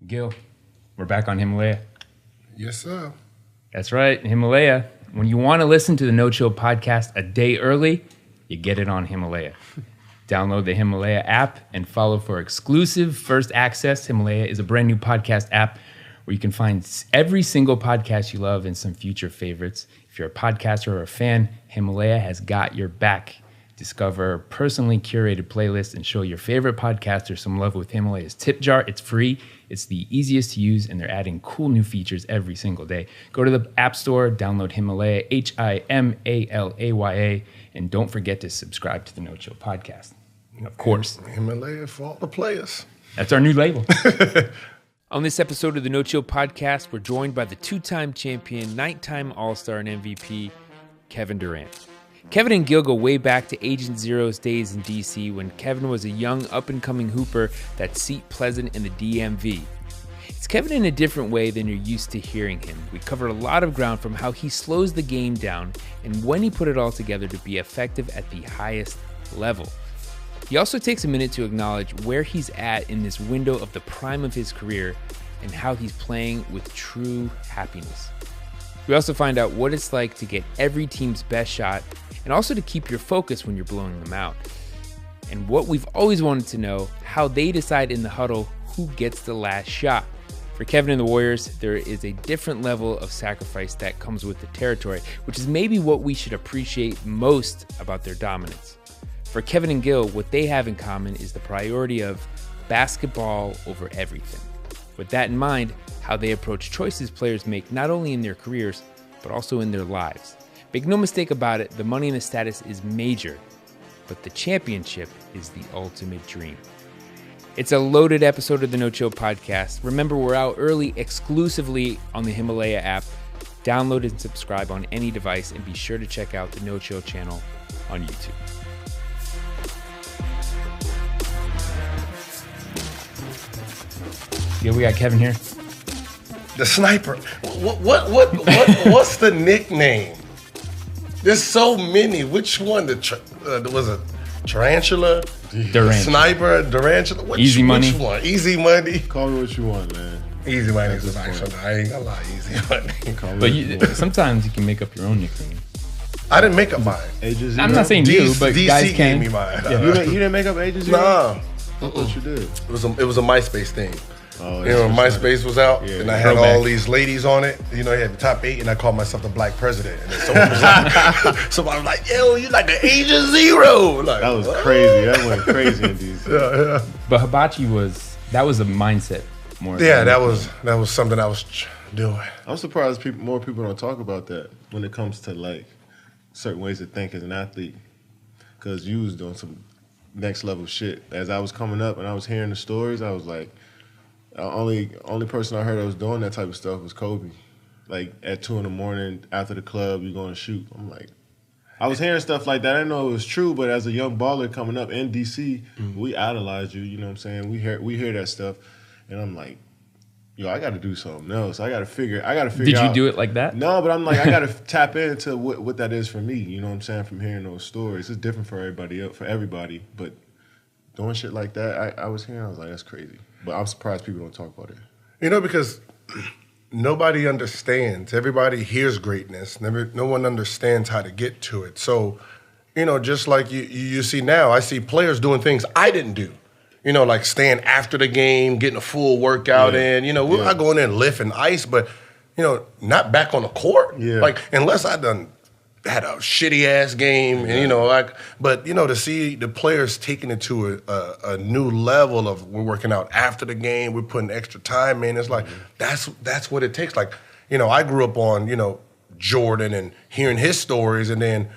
Gil, we're back on Himalaya. Yes, sir. That's right, Himalaya. When you want to listen to the No Chill podcast a day early, you get it on Himalaya. Download the Himalaya app and follow for exclusive first access. Himalaya is a brand new podcast app where you can find every single podcast you love and some future favorites. If you're a podcaster or a fan, Himalaya has got your back. Discover personally curated playlists and show your favorite podcaster some love with Himalaya's tip jar. It's free, it's the easiest to use, and they're adding cool new features every single day. Go to the App Store, download Himalaya, Himalaya, and don't forget to subscribe to the No Chill podcast. Of course. Himalaya for all the players. That's our new label. On this episode of the No Chill podcast, we're joined by the two-time champion, nine-time All-Star and MVP, Kevin Durant. Kevin and Gil go way back to Agent Zero's days in DC when Kevin was a young up-and-coming hooper that seat pleasant in the DMV. It's Kevin in a different way than you're used to hearing him. We covered a lot of ground from how he slows the game down and when he put it all together to be effective at the highest level. He also takes a minute to acknowledge where he's at in this window of the prime of his career and how he's playing with true happiness. We also find out what it's like to get every team's best shot and also to keep your focus when you're blowing them out. And what we've always wanted to know, how they decide in the huddle who gets the last shot. For Kevin and the Warriors, there is a different level of sacrifice that comes with the territory, which is maybe what we should appreciate most about their dominance. For Kevin and Gil, what they have in common is the priority of basketball over everything. With that in mind, how they approach choices players make not only in their careers, but also in their lives. Make no mistake about it, the money and the status is major, but the championship is the ultimate dream. It's a loaded episode of the No Chill podcast. Remember, we're out early exclusively on the Himalaya app. Download and subscribe on any device, and be sure to check out the No Chill channel on YouTube. Yeah, we got Kevin here. The sniper. What's the nickname? There's so many. Which one? Was it Tarantula? Durant. Sniper, Durantula. Easy Money. Which one? Easy Money. Call me what you want, man. Easy Money is nice. I ain't gonna lie. Easy Money. But sometimes you can make up your own nickname. I didn't make up mine. Agent I'm not saying you, but DC guys gave can. me mine. Yeah. You didn't make up Agent Zero? Nah. I thought you did. It was a MySpace thing. Oh, You know, when MySpace was out, Yeah. and I had Throwback. all these ladies on it. You know, I had the top 8, and I called myself the Black President. And then someone was like, somebody was like, "Yo, you like an Agent Zero?" Like, That was what? crazy. That went crazy in DC. Yeah. But hibachi was a mindset more. Yeah, than that was something I was doing. I'm surprised more people don't talk about that when it comes to like certain ways to think as an athlete. Because you was doing some next level shit. As I was coming up and I was hearing the stories, I was like, only person I heard that was doing that type of stuff was Kobe. Like at 2 a.m. after the club, you going to shoot. I'm like, I was hearing stuff like that. I didn't know it was true, but as a young baller coming up in DC, we idolized you. You know what I'm saying? We hear that stuff, and I'm like, yo, I got to do something else. I got to figure. Did you out. do it like that? No, but I'm like, I got to tap into what that is for me. You know what I'm saying? From hearing those stories, it's different for everybody. But doing shit like that, I was hearing. I was like, that's crazy. But I'm surprised people don't talk about it. You know, because nobody understands. Everybody hears greatness. No one understands how to get to it. So, you know, just like you see now, I see players doing things I didn't do. You know, like staying after the game, getting a full workout in. You know, we're not going in and lifting ice, but, you know, not back on the court. Yeah. Like, unless I had a shitty ass game, and you know, but you know, to see the players taking it to a new level of we're working out after the game, we're putting extra time in. It's like that's what it takes. Like, you know, I grew up on, you know, Jordan and hearing his stories, and then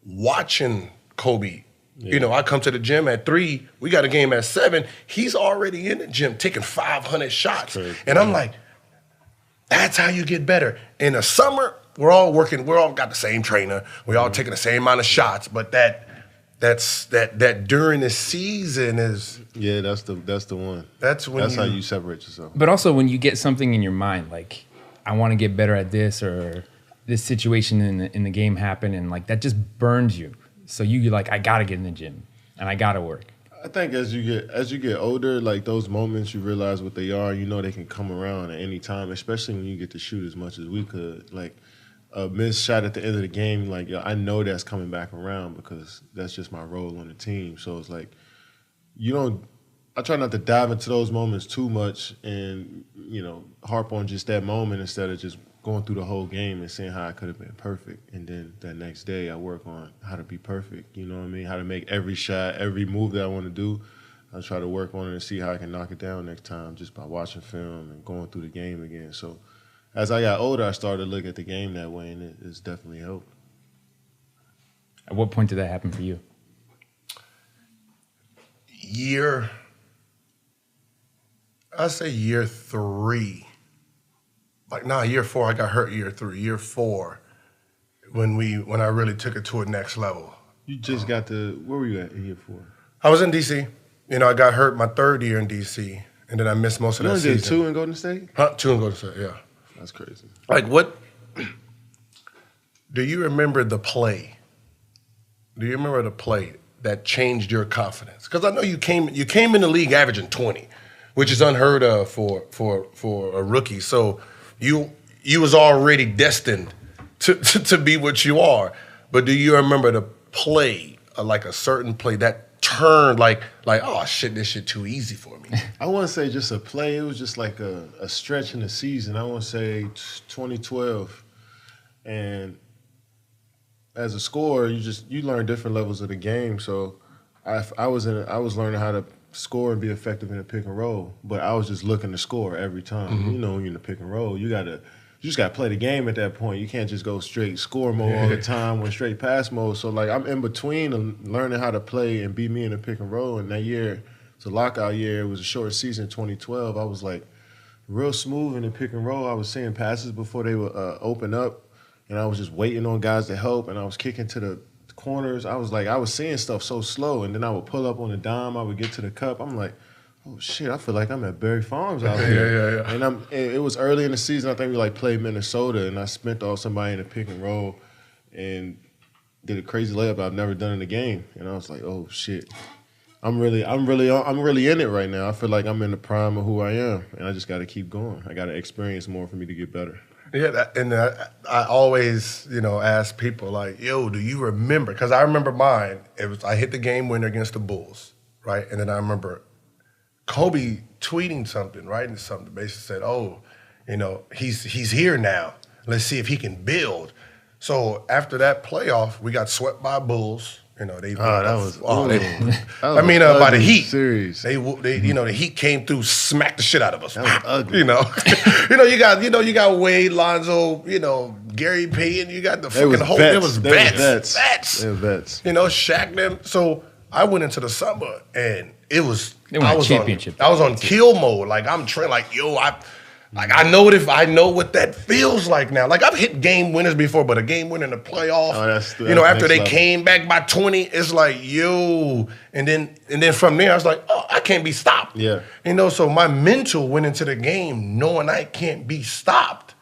watching Kobe. Yeah. You know, I come to the gym at 3. We got a game at 7. He's already in the gym taking 500 shots, and I'm like, that's how you get better. In the summer, we're all working. We're all got the same trainer. We all taking the same amount of shots. But that during the season is that's the one. That's how you separate yourself. But also when you get something in your mind, like I want to get better at this, or this situation in the game happened, and like that just burns you. So you're like, I gotta get in the gym and I gotta work. I think as you get older, like those moments, you realize what they are. You know they can come around at any time, especially when you get to shoot as much as we could. Like a missed shot at the end of the game, like I know that's coming back around because that's just my role on the team. So it's like you don't. I try not to dive into those moments too much and harp on just that moment instead of just going through the whole game and seeing how I could have been perfect. And then that next day I work on how to be perfect, you know what I mean? How to make every shot, every move that I want to do. I try to work on it and see how I can knock it down next time just by watching film and going through the game again. So as I got older, I started to look at the game that way, and it's definitely helped. At what point did that happen for you? I'd say year 3. Year 4, I got hurt year 3. Year 4, when I really took it to a next level. You just got to, where were you at in year 4? I was in D.C. I got hurt my 3rd year in D.C., and then I missed most of that season. You did 2 in Golden State? 2 in Golden State, yeah. That's crazy. What, do you remember the play? Do you remember the play that changed your confidence? Because I know you came in the league averaging 20, which is unheard of for a rookie. So you was already destined to be what you are. But do you remember the play, like a certain play that turned like oh shit, this shit too easy for me? I wouldn't say just a play. It was just like a stretch in the season. I want to say 2012, and as a scorer, you learn different levels of the game. So I was learning how to score and be effective in a pick and roll, but I was just looking to score every time. Mm-hmm. When you're in the pick and roll, you just gotta play the game at that point. You can't just go straight score mode all the time or straight pass mode. So like I'm in between learning how to play and be me in the pick and roll. And that year, it's a lockout year. It was a short season, 2012. I was like real smooth in the pick and roll. I was seeing passes before they would open up, and I was just waiting on guys to help, and I was kicking to the corners. I was seeing stuff so slow, and then I would pull up on the dime. I would get to the cup. I'm like, oh shit, I feel like I'm at Berry Farms out here. Yeah. And it was early in the season. I think we played Minnesota, and I spent off somebody in the pick and roll, and did a crazy layup I've never done in a game. And I was like, oh shit, I'm really in it right now. I feel like I'm in the prime of who I am, and I just got to keep going. I got to experience more for me to get better. Yeah, I always, ask people like, yo, do you remember? Because I remember mine. I hit the game winner against the Bulls, right? And then I remember Kobe tweeting something, writing something, basically said, oh, he's here now. Let's see if he can build. So after that playoff, we got swept by Bulls. That was by the Heat. Series. The Heat came through, smacked the shit out of us. That was ugly. you got Wade, Lonzo, Gary Payton. You got the fucking whole. It was vets. They were vets. Shaq them. So I went into the summer and it was. They won a championship. I was on kill mode. Like I'm trying. I know what that feels like now. Like I've hit game winners before, but a game winner in the playoff. Oh, that's after they level. came back by 20, it's like and then from there I was like, oh, I can't be stopped. Yeah. So my mental went into the game knowing I can't be stopped.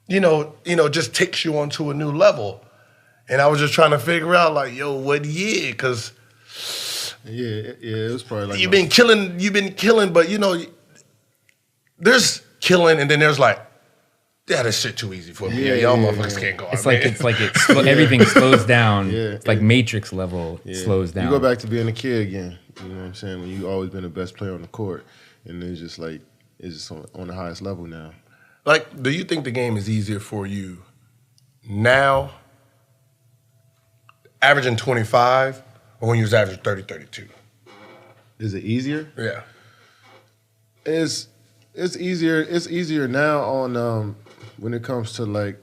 Just takes you onto a new level. And I was just trying to figure out like, what year? Because it was probably like you've been killing, but there's killing, and then there's like, yeah, this shit too easy for me. Y'all motherfuckers can't go out. Everything slows down. It's like Matrix level slows down. You go back to being a kid again. You know what I'm saying? When you always been the best player on the court, and it's just on the highest level now. Like, do you think the game is easier for you now, averaging 25, or when you was averaging 30, 32? Is it easier? Yeah. It's easier. It's easier now on when it comes to like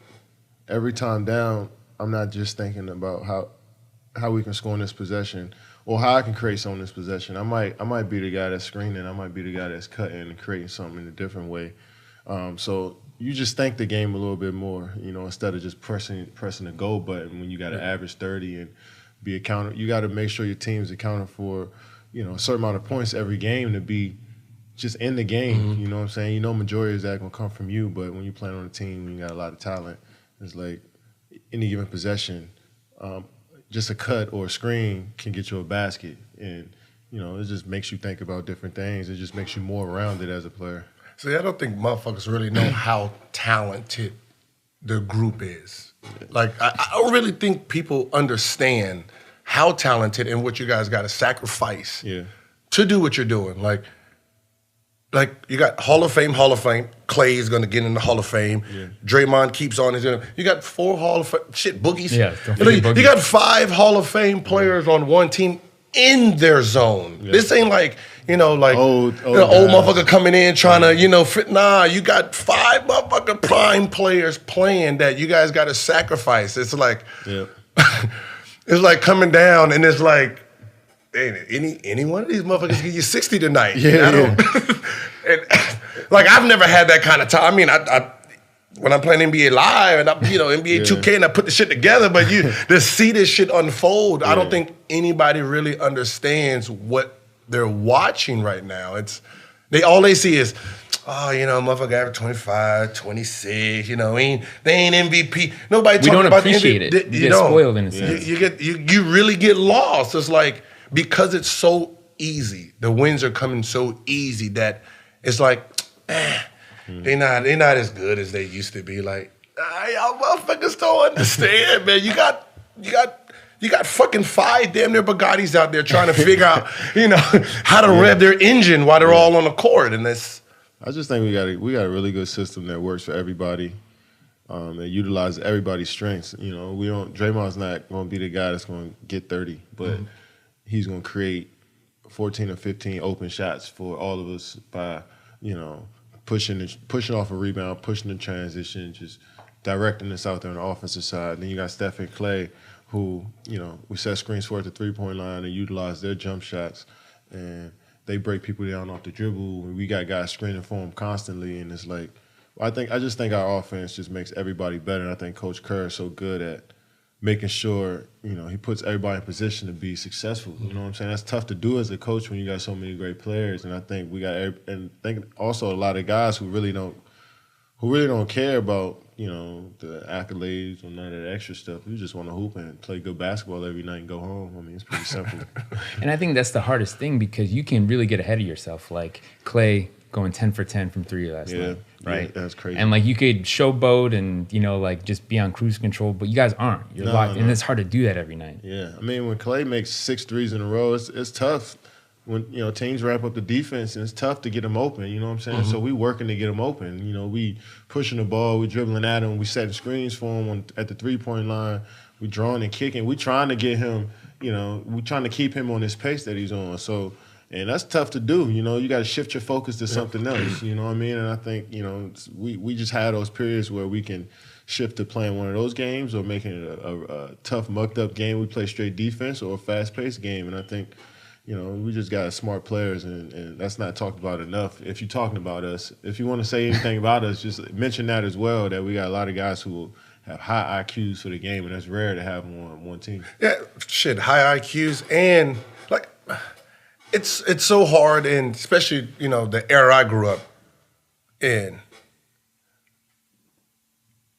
every time down. I'm not just thinking about how we can score in this possession or how I can create something in this possession. I might be the guy that's screening. I might be the guy that's cutting and creating something in a different way. So you just think the game a little bit more, instead of just pressing the go button when you got to average 30 and be accounted. You got to make sure your team's accounted for, a certain amount of points every game to be just in the game. Mm-hmm. You know what I'm saying? Majority of that gonna come from you, but when you're playing on a team, you got a lot of talent. It's like any given possession, just a cut or a screen can get you a basket, and it just makes you think about different things. It just makes you more rounded as a player. See, I don't think motherfuckers really know how talented the group is. Like, I don't really think people understand how talented and what you guys got to sacrifice to do what you're doing. Like you got Hall of Fame. Clay is going to get in the Hall of Fame. Yeah. Draymond keeps on. You got 4 Hall of Fame. Shit, Boogies. Yeah, you got 5 Hall of Fame players on one team in their zone. Yeah. This ain't like, old motherfucker coming in trying to, fit. Nah, you got 5 motherfucking prime players playing that you guys got to sacrifice. It's like, it's like coming down and it's like, any one of these motherfuckers give you 60 tonight. And, like, I've never had that kind of time. I mean, I when I'm playing NBA Live and NBA 2K and I put the shit together, but to see this shit unfold, I don't think anybody really understands what they're watching right now. All they see is, motherfucker average 25, 26, they ain't MVP. Nobody talking about We don't appreciate it. You get spoiled in a sense. You really get lost. It's like, because it's so easy, the wins are coming so easy that it's like, they're not as good as they used to be. Like, y'all motherfuckers don't understand, man. You got fucking 5 damn near Bugattis out there trying to figure out, how to rev their engine while they're all on the court. And this, I just think we got a really good system that works for everybody. That utilizes everybody's strengths. Draymond's not going to be the guy that's going to get 30, but he's going to create 14 or 15 open shots for all of us by, pushing off a rebound, pushing the transition, just directing us out there on the offensive side. Then you got Steph and Clay, who, we set screens for at the three-point line and utilize their jump shots, and they break people down off the dribble. And we got guys screening for them constantly, and it's like, I just think our offense just makes everybody better. And I think Coach Kerr is so good at making sure, he puts everybody in position to be successful. You know what I'm saying? That's tough to do as a coach when you got so many great players. And I think think also a lot of guys who really don't care about, the accolades or none of that extra stuff. We just want to hoop and play good basketball every night and go home. I mean, it's pretty simple. And I think that's the hardest thing because you can really get ahead of yourself. Like Clay going 10 for 10 from 3 last night, right? Yeah, that's crazy. And, like, you could showboat and, just be on cruise control, but you guys aren't. You're locked, and it's hard to do that every night. Yeah. I mean, when Clay makes 6 threes in a row, it's tough. When, teams ramp up the defense, and it's tough to get them open, you know what I'm saying? So we working to get them open. We pushing the ball, we dribbling at him, we setting screens for him at the three-point line, we drawing and kicking. We trying to get him, we trying to keep him on this pace that he's on. So, and that's tough to do. You got to shift your focus to something else. You know what I mean? And I think, we just had those periods where we can shift to playing one of those games or making it a tough, mucked-up game. We play straight defense or a fast-paced game. And I think, we just got smart players, and that's not talked about enough. If you're talking about us, if you want to say anything about us, just mention that as well, that we got a lot of guys who have high IQs for the game, and that's rare to have them on one team. Yeah, shit, high IQs, and, like, it's so hard, and especially, the era I grew up in.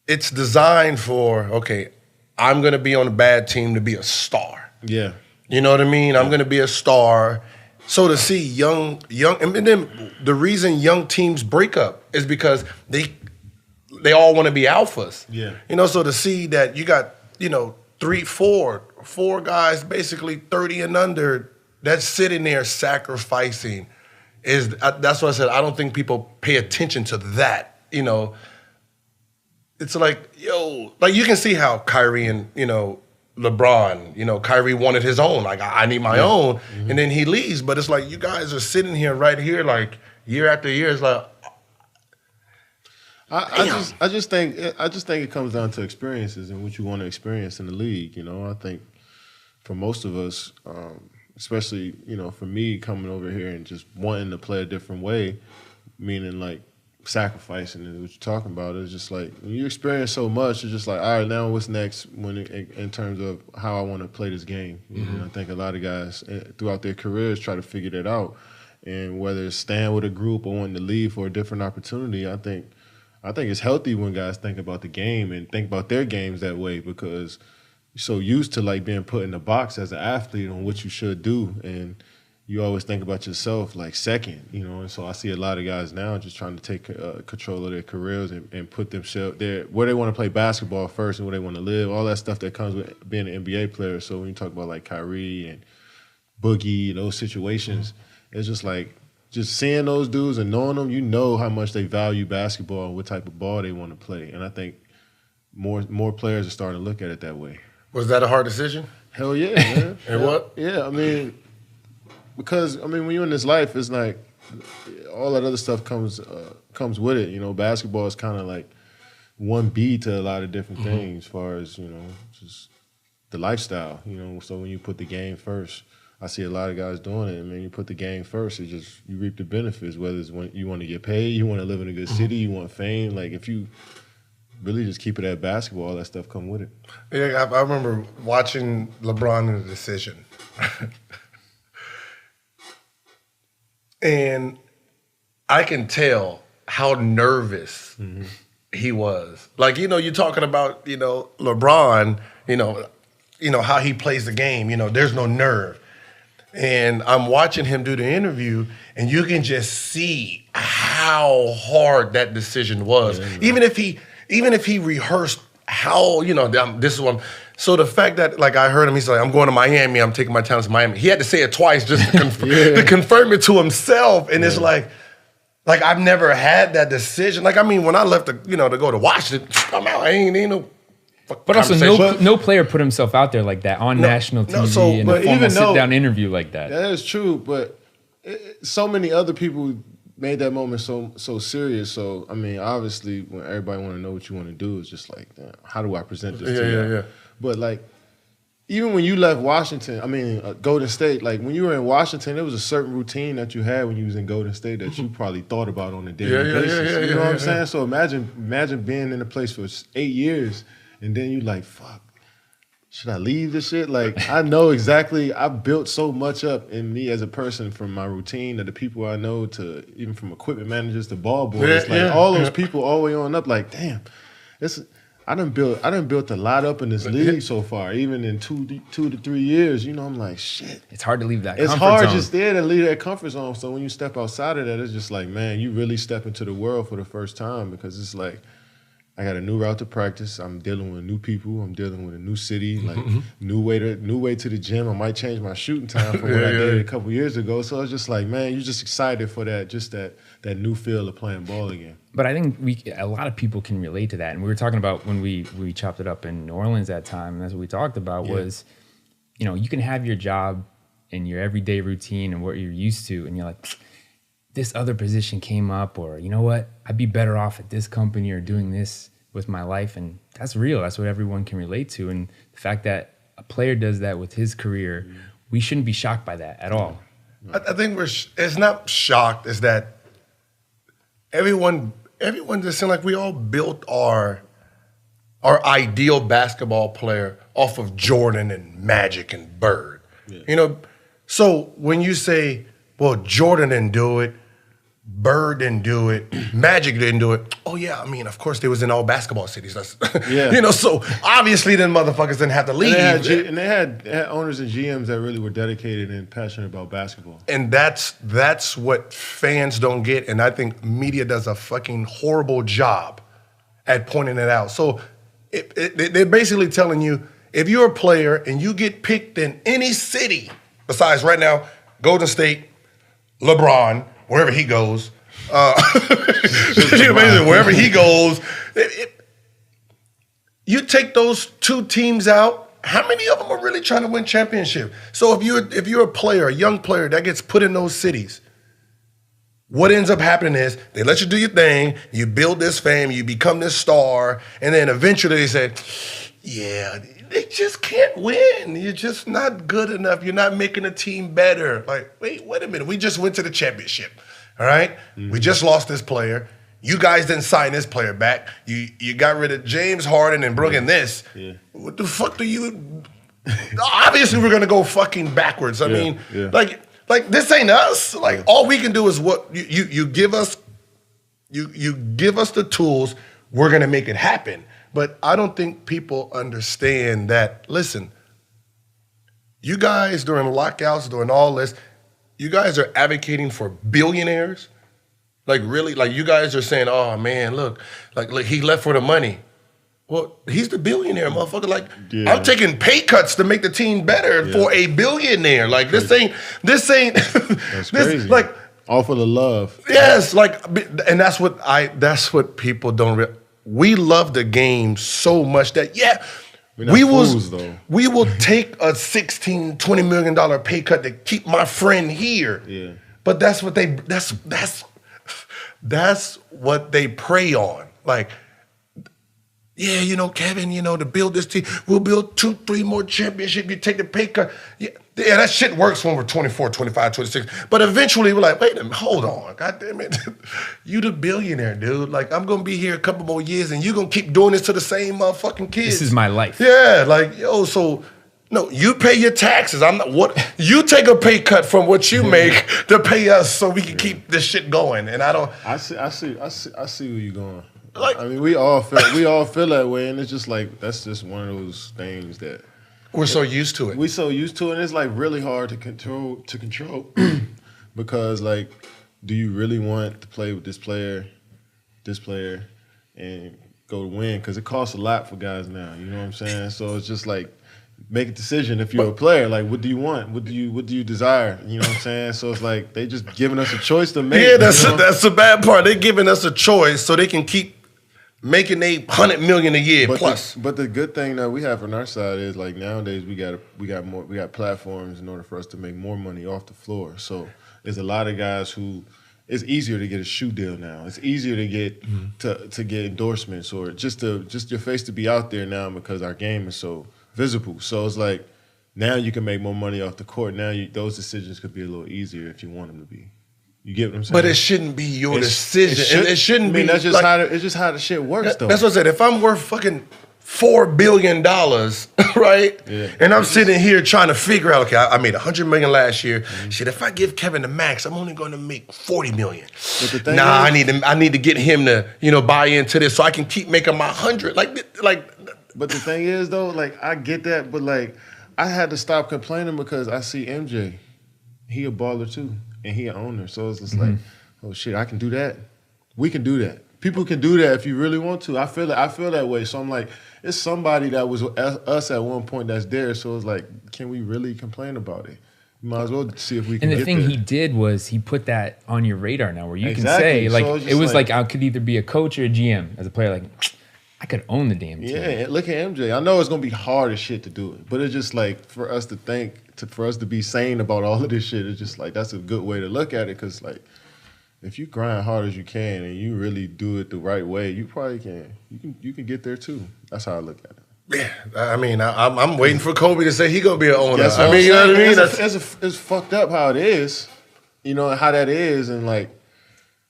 It's designed for, okay, I'm going to be on a bad team to be a star. Yeah. You know what I mean? Yeah. I'm going to be a star. So to see young, and then the reason young teams break up is because they all want to be alphas. Yeah. So to see that you got, 4 guys basically 30 and under that's sitting there sacrificing that's what I said. I don't think people pay attention to that. It's like, like you can see how Kyrie and, LeBron, Kyrie wanted his own. Like, I need my own. Mm-hmm. And then he leaves. But it's like you guys are sitting here right here like year after year. It's like, I just think it comes down to experiences and what you want to experience in the league. I think for most of us, especially, for me coming over here and just wanting to play a different way, meaning like sacrificing and what you're talking about, is just like when you experience so much, it's just like, all right, now what's next in terms of how I want to play this game. Mm-hmm. I think a lot of guys throughout their careers try to figure that out, and whether it's staying with a group or wanting to leave for a different opportunity, I think it's healthy when guys think about the game and think about their games that way, because you're so used to like being put in the box as an athlete on what you should do, and you always think about yourself like second, you know. And so I see a lot of guys now just trying to take control of their careers and put themselves there where they want to play basketball first and where they want to live, all that stuff that comes with being an NBA player. So when you talk about like Kyrie and Boogie and those situations, it's just like just seeing those dudes and knowing them, you know how much they value basketball and what type of ball they want to play. And I think more players are starting to look at it that way. Was that a hard decision? Hell yeah, man. And what? Yeah, I mean, because when you're in this life, it's like all that other stuff comes with it. You know, basketball is kind of like 1B to a lot of different things, as far as, you know, just the lifestyle. You know, so when you put the game first, I see a lot of guys doing it. I mean, you put the game first, it just you reap the benefits. Whether it's when you want to get paid, you want to live in a good city, you want fame. Like if you really just keep it at basketball, all that stuff come with it. Yeah, I remember watching LeBron in the decision. And I can tell how nervous he was. Like, you know, you're talking about, you know, LeBron, you know how he plays the game, you know, there's no nerve. And I'm watching him do the interview, and you can just see how hard that decision was. Yeah, even if he rehearsed how, you know, this is what so the fact that, like, I heard him, he's like, I'm going to Miami, I'm taking my talents to Miami. He had to say it twice just to, to confirm it to himself. And it's like I've never had that decision. Like, I mean, when I left, to go to Washington, I'm out. I ain't no. But also, no player put himself out there like that on national TV in a formal sit-down interview like that. That is true, but so many other people made that moment so serious. So, I mean, obviously, when everybody want to know what you want to do, it's just like, how do I present this to you? Yeah. But, like, even when you left Washington, Golden State, like, when you were in Washington, there was a certain routine that you had when you was in Golden State that you probably thought about on a daily basis. You know what I'm saying? So imagine being in a place for 8 years, and then you like, fuck, should I leave this shit? Like, I know exactly, I built so much up in me as a person from my routine to the people I know to even from equipment managers to ball boys. All those people all the way on up, like, damn, I done built a lot up in this league so far, even in 2 to 3 years. You know, I'm like, shit. It's hard to leave that comfort zone. It's hard just there to leave that comfort zone. So when you step outside of that, it's just like, man, you really step into the world for the first time, because it's like, I got a new route to practice. I'm dealing with new people. I'm dealing with a new city, like new way to the gym. I might change my shooting time from what I did a couple years ago. So it's just like, man, you're just excited for that new feel of playing ball again. But I think a lot of people can relate to that. And we were talking about when we chopped it up in New Orleans that time, and that's what we talked about was, you know, you can have your job and your everyday routine and what you're used to, and you're like, this other position came up, or you know what, I'd be better off at this company or doing this with my life. And that's real. That's what everyone can relate to. And the fact that a player does that with his career, we shouldn't be shocked by that at all. I think it's not shocked, it's that everyone just seems like we all built our ideal basketball player off of Jordan and Magic and Bird. Yeah. You know, so when you say, well, Jordan didn't do it, Bird didn't do it, Magic didn't do it. Oh yeah, I mean, of course they was in all basketball cities. You know, so obviously them motherfuckers didn't have to leave. And they had owners and GMs that really were dedicated and passionate about basketball. And that's what fans don't get, and I think media does a fucking horrible job at pointing it out. So they're basically telling you, if you're a player and you get picked in any city, besides right now, Golden State, LeBron, wherever he goes, wherever he goes, you take those two teams out, how many of them are really trying to win championship? So if you're a player, a young player that gets put in those cities, what ends up happening is they let you do your thing, you build this fame, you become this star, and then eventually they say, yeah, they just can't win. You're just not good enough. You're not making the team better. Like, wait a minute. We just went to the championship, all right? Mm-hmm. We just lost this player. You guys didn't sign this player back. You got rid of James Harden and brought in this. Yeah. What the fuck do you... Obviously, we're going to go fucking backwards. I mean, like this ain't us. Like, all we can do is what you give us. You give us the tools. We're going to make it happen. But I don't think people understand that, listen, you guys during lockouts, during all this, you guys are advocating for billionaires? Like, really? Like, you guys are saying, oh, man, look, like he left for the money. Well, he's the billionaire, motherfucker. Like, I'm taking pay cuts to make the team better for a billionaire. Like, this ain't. That's crazy. Like, all for the love. Yes, like, and that's what people don't. We love the game so much that we will take a $16-20 million pay cut to keep my friend here. Yeah, but that's what they prey on. Like, yeah, Kevin, to build this team, we'll build 2-3 more championships. You take the pay cut. Yeah, that shit works when we're 24, 25, 26. But eventually we're like, wait a minute, hold on. God damn it. You the billionaire, dude. Like, I'm going to be here a couple more years and you're going to keep doing this to the same motherfucking kids. This is my life. Yeah, like, so, no, you pay your taxes. You take a pay cut from what you make to pay us so we can keep this shit going. And I see where you're going. Like, I mean, we all feel that way, and it's just like that's just one of those things that we're so used to it. We're so used to it, and it's like really hard to control because, like, do you really want to play with this player, and go to win? Because it costs a lot for guys now. You know what I'm saying? So it's just like make a decision if you're a player. Like, what do you want? What do you desire? You know what I'm saying? So it's like they just giving us a choice to make. Yeah, that's the bad part. They're giving us a choice so they can keep making $100 million a year plus. But the good thing that we have on our side is, like, nowadays we got platforms in order for us to make more money off the floor. So there's a lot of guys who it's easier to get a shoe deal now. It's easier to get to get endorsements or just your face to be out there now because our game is so visible. So it's like now you can make more money off the court. Now those decisions could be a little easier if you want them to be. You get what I'm saying? But it shouldn't be your decision. It shouldn't be. That's just like, it's just how the shit works, though. That's what I said. If I'm worth fucking $4 billion, right? Yeah. And I'm sitting here trying to figure out, okay, I made $100 million last year. Shit, if I give Kevin the max, I'm only going to make $40 million. I need to get him to buy into this so I can keep making my 100. Like. But the thing is, though, like, I get that, but like I had to stop complaining because I see MJ. He a baller too. And he an owner, so it's just like, oh shit, I can do that. We can do that. People can do that if you really want to. I feel that way. So I'm like, it's somebody that was us at one point that's there. So it's like, can we really complain about it? You might as well see if we can. And the thing there. He did was he put that on your radar now, where you can say, like, so it was like I could either be a coach or a GM as a player. Like, I could own the damn team. Yeah, look at MJ. I know it's gonna be hard as shit to do it, but it's just like for us to think. For us to be sane about all of this shit, it's just like that's a good way to look at it. Because like, if you grind hard as you can and you really do it the right way, you probably can. You can get there too. That's how I look at it. Yeah, I mean, I'm waiting for Kobe to say he gonna be an owner. You know what I mean? It's fucked up how it is. You know how that is, and like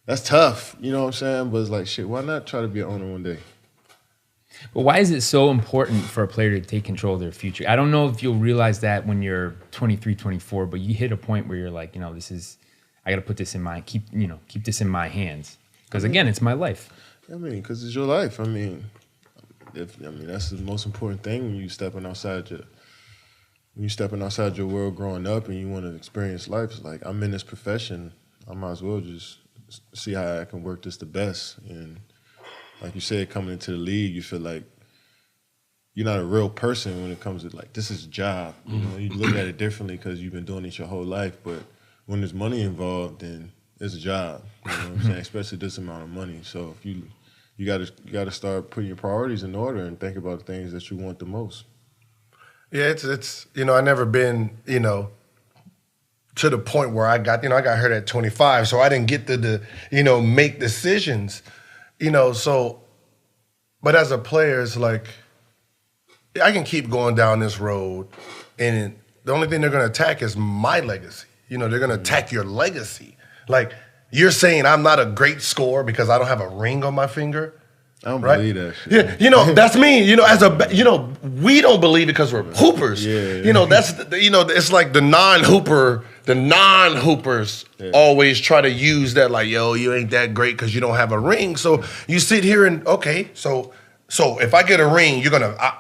that's tough. You know what I'm saying? But it's like shit. Why not try to be an owner one day? But why is it so important for a player to take control of their future? I don't know if you'll realize that when you're 23, 24, but you hit a point where you're like, I got to put this keep this in my hands. Because again, it's my life. I mean, because it's your life. I mean, that's the most important thing when you stepping outside your world growing up and you want to experience life. It's like, I'm in this profession. I might as well just see how I can work this the best. And like you said, coming into the league, you feel like you're not a real person when it comes to like, this is a job. You know, you look at it differently because you've been doing it your whole life. But when there's money involved, then it's a job. You know what I'm saying? Especially this amount of money. So if you got to start putting your priorities in order and think about the things that you want the most. Yeah, it's I never been to the point where I got hurt at 25, so I didn't get to make decisions. So, but as a player, it's like, I can keep going down this road, and the only thing they're going to attack is my legacy. They're going to attack your legacy. Like, you're saying I'm not a great scorer because I don't have a ring on my finger. I don't believe that shit. Yeah, that's me. We don't believe it because we're hoopers. Yeah. That's it's like the non-hoopers always try to use that, like, yo, you ain't that great because you don't have a ring. So you sit here and, okay, so So if I get a ring,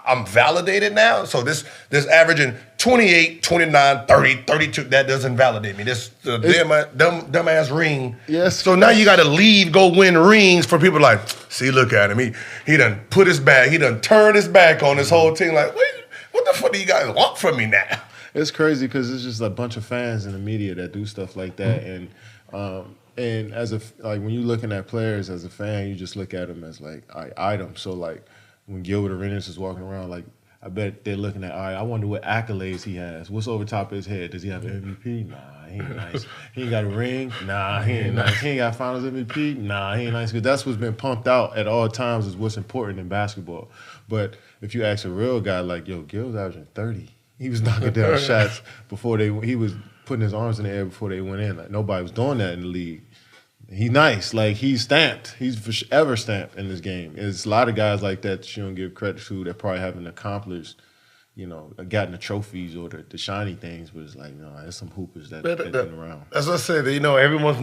I'm validated now. So this averaging 28, 29, 30, 32, that doesn't validate me. This dumbass ring. Yes. So now you got to leave, go win rings for people like, see, look at him. He done put his back. He done turned his back on this whole thing. Like, wait, what the fuck do you guys want from me now? It's crazy because it's just a bunch of fans in the media that do stuff like that, and as when you're looking at players as a fan, you just look at them as like items. So like when Gilbert Arenas is walking around, like I bet they're looking at, all right, I wonder what accolades he has. What's over top of his head? Does he have an MVP? Nah, he ain't nice. He ain't got a ring? Nah, he ain't nice. He ain't got Finals MVP? Nah, he ain't nice. Because that's what's been pumped out at all times is what's important in basketball. But if you ask a real guy like, yo, Gil's averaging 30. He was knocking down shots before he was putting his arms in the air before they went in. Like nobody was doing that in the league. He's nice. Like he's stamped. He's forever stamped in this game. There's a lot of guys like that you don't give credit to that probably haven't accomplished, gotten the trophies or the shiny things. But it's like, no, there's some hoopers that been around. As I said, everyone's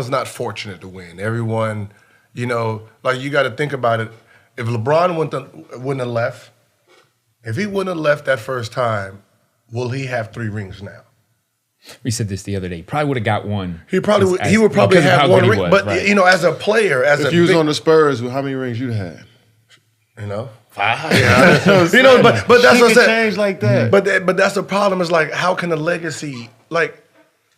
not fortunate to win. Everyone, like you got to think about it. If LeBron wouldn't have left, if he wouldn't have left that first time, will he have 3 rings now? We said this the other day. He probably would have got one. He would probably have one ring. But right. As a player, if you was on the Spurs, how many rings you'd have had? 5. Yeah. But that's what I said. Change like that. But that's the problem. Is like, how can a legacy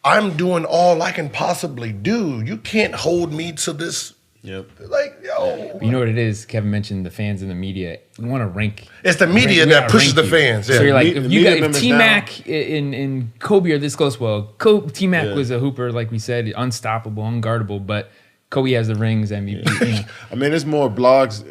I'm doing all I can possibly do. You can't hold me to this. Yep. Like, yo. You know what it is? Kevin mentioned the fans in the media. We want to rank. It's the media that pushes the fans. Yeah. So you're like, if T-Mac and Kobe are this close, well, T-Mac was a hooper, like we said, unstoppable, unguardable, but Kobe has the rings, MVP. I mean, it's more blogs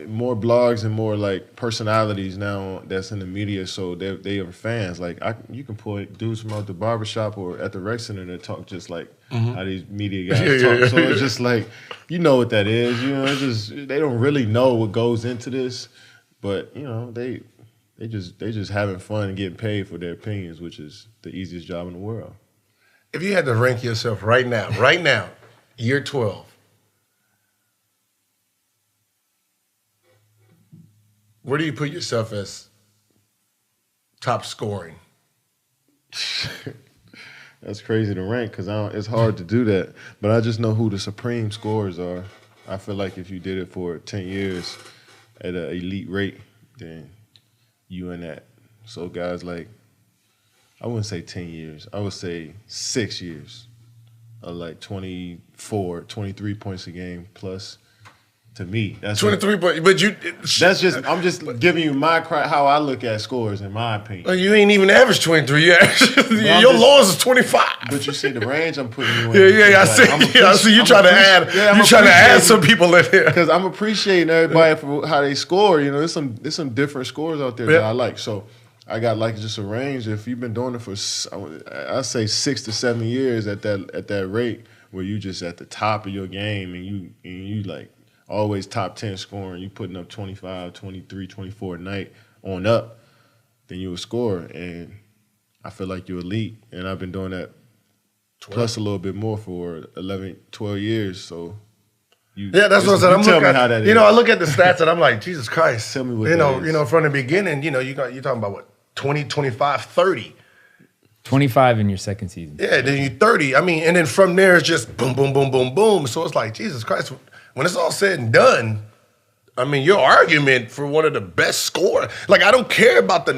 and more like personalities now that's in the media, so they are fans. Like you can pull dudes from out the barbershop or at the rec center that talk just like how these media guys talk. So it's just like, what that is. It's just they don't really know what goes into this, but they just having fun and getting paid for their opinions, which is the easiest job in the world. If you had to rank yourself right now, year 12. Where do you put yourself as top scoring? That's crazy to rank because it's hard to do that. But I just know who the supreme scorers are. I feel like if you did it for 10 years at an elite rate, then you in that. So guys like, I wouldn't say 10 years. I would say 6 years of like 24, 23 points a game plus. To me, that's 23 points. But I'm just giving you how I look at scores in my opinion. Well, you ain't even average 23. Your lowest is 25. But you see the range I'm putting you in. Yeah, I see. You trying to add some people in here because I'm appreciating everybody for how they score. There's some different scores out there that I like. So I got like just a range. If you've been doing it for, I say 6 to 7 years at that rate, where you just at the top of your game and you like. Always top 10 scoring, you putting up 25, 23, 24 a night on up, then you a scorer. And I feel like you're elite. And I've been doing that 12. Plus a little bit more for 11, 12 years. So that's what I said. Tell me how that is. I look at the stats and I'm like, Jesus Christ. Tell me what that is. From the beginning, you're talking about what, 20, 25, 30. 25 in your second season. Yeah, then you 30. I mean, and then from there it's just boom, boom, boom, boom, boom. So it's like, Jesus Christ. When it's all said and done, I mean, your argument for one of the best scorers, like I don't care about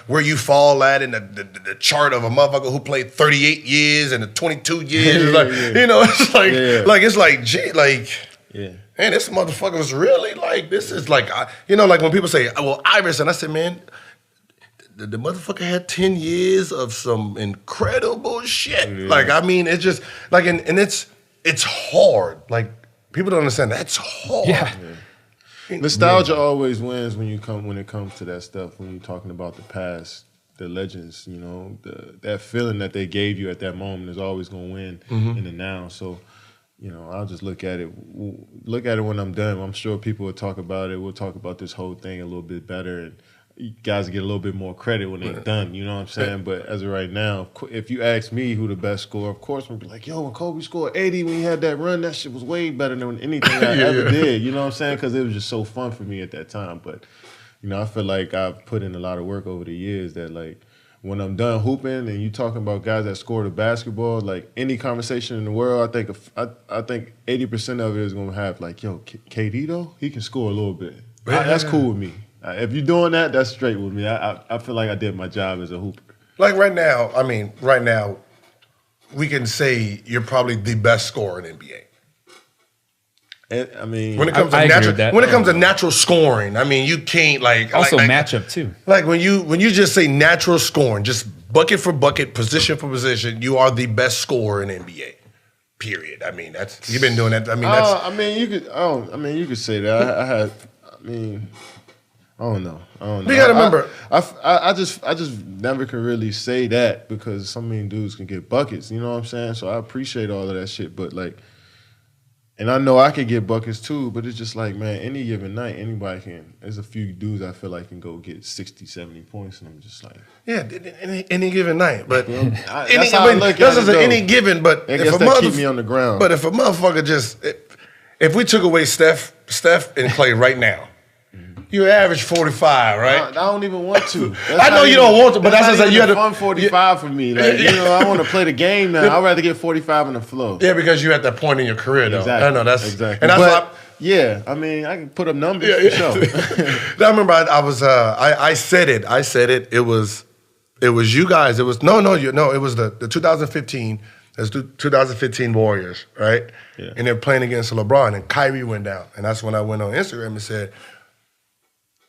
where you fall at in the chart of a motherfucker who played 38 years and 22 years. It's like, gee, man, this motherfucker was really like, this is like, like when people say, well, Iverson, I said, man, the motherfucker had 10 years of some incredible shit. Yeah. Like, I mean, it's just like, and it's hard. Like, people don't understand that's hard. Yeah. Nostalgia always wins when it comes to that stuff. When you're talking about the past, the legends, that feeling that they gave you at that moment is always going to win in the now. So, I'll just look at it when I'm done. I'm sure people will talk about it. We'll talk about this whole thing a little bit better, and guys get a little bit more credit when they're done. You know what I'm saying? But as of right now, if you ask me who the best scorer, of course, we'll be like, yo, when Kobe scored 80 when he had that run, that shit was way better than anything I ever did. You know what I'm saying? Because it was just so fun for me at that time. But, you know, I feel like I've put in a lot of work over the years that, like, when I'm done hooping and you talking about guys that score the basketball, like any conversation in the world, I think 80% of it is going to have like, yo, KD though, he can score a little bit. That's cool with me. If you're doing that, that's straight with me. I feel like I did my job as a hooper. Like right now, we can say you're probably the best scorer in NBA. I mean, when it comes to natural scoring, I mean, you can't also matchup too. Like when you just say natural scoring, just bucket for bucket, position for position, you are the best scorer in NBA. Period. I mean, you've been doing that. I mean, you could say that. I don't know. You gotta remember, I just never can really say that because so many dudes can get buckets. You know what I'm saying? So I appreciate all of that shit, but like. And I know I can get buckets too, but it's just like, man, any given night, anybody can. There's a few dudes I feel like can go get 60, 70 points, and I'm just like... Yeah, any given night. But any given, but I guess that keep me on the ground. But if a motherfucker just... If we took away Steph and Clay right now, you average 45, right? I don't even want to. I know you don't want to, but that's just you had a fun 45 for me. Like, you know, I want to play the game now. I'd rather get 45 in the flow. Yeah, because you're at that point in your career, though. Exactly. I know that's exactly. And that's but, yeah, I mean, I can put up numbers for sure. I remember I said it. It was you guys. It was it was the 2015. It was 2015 Warriors, right? Yeah. And they're playing against LeBron, and Kyrie went down, and that's when I went on Instagram and said,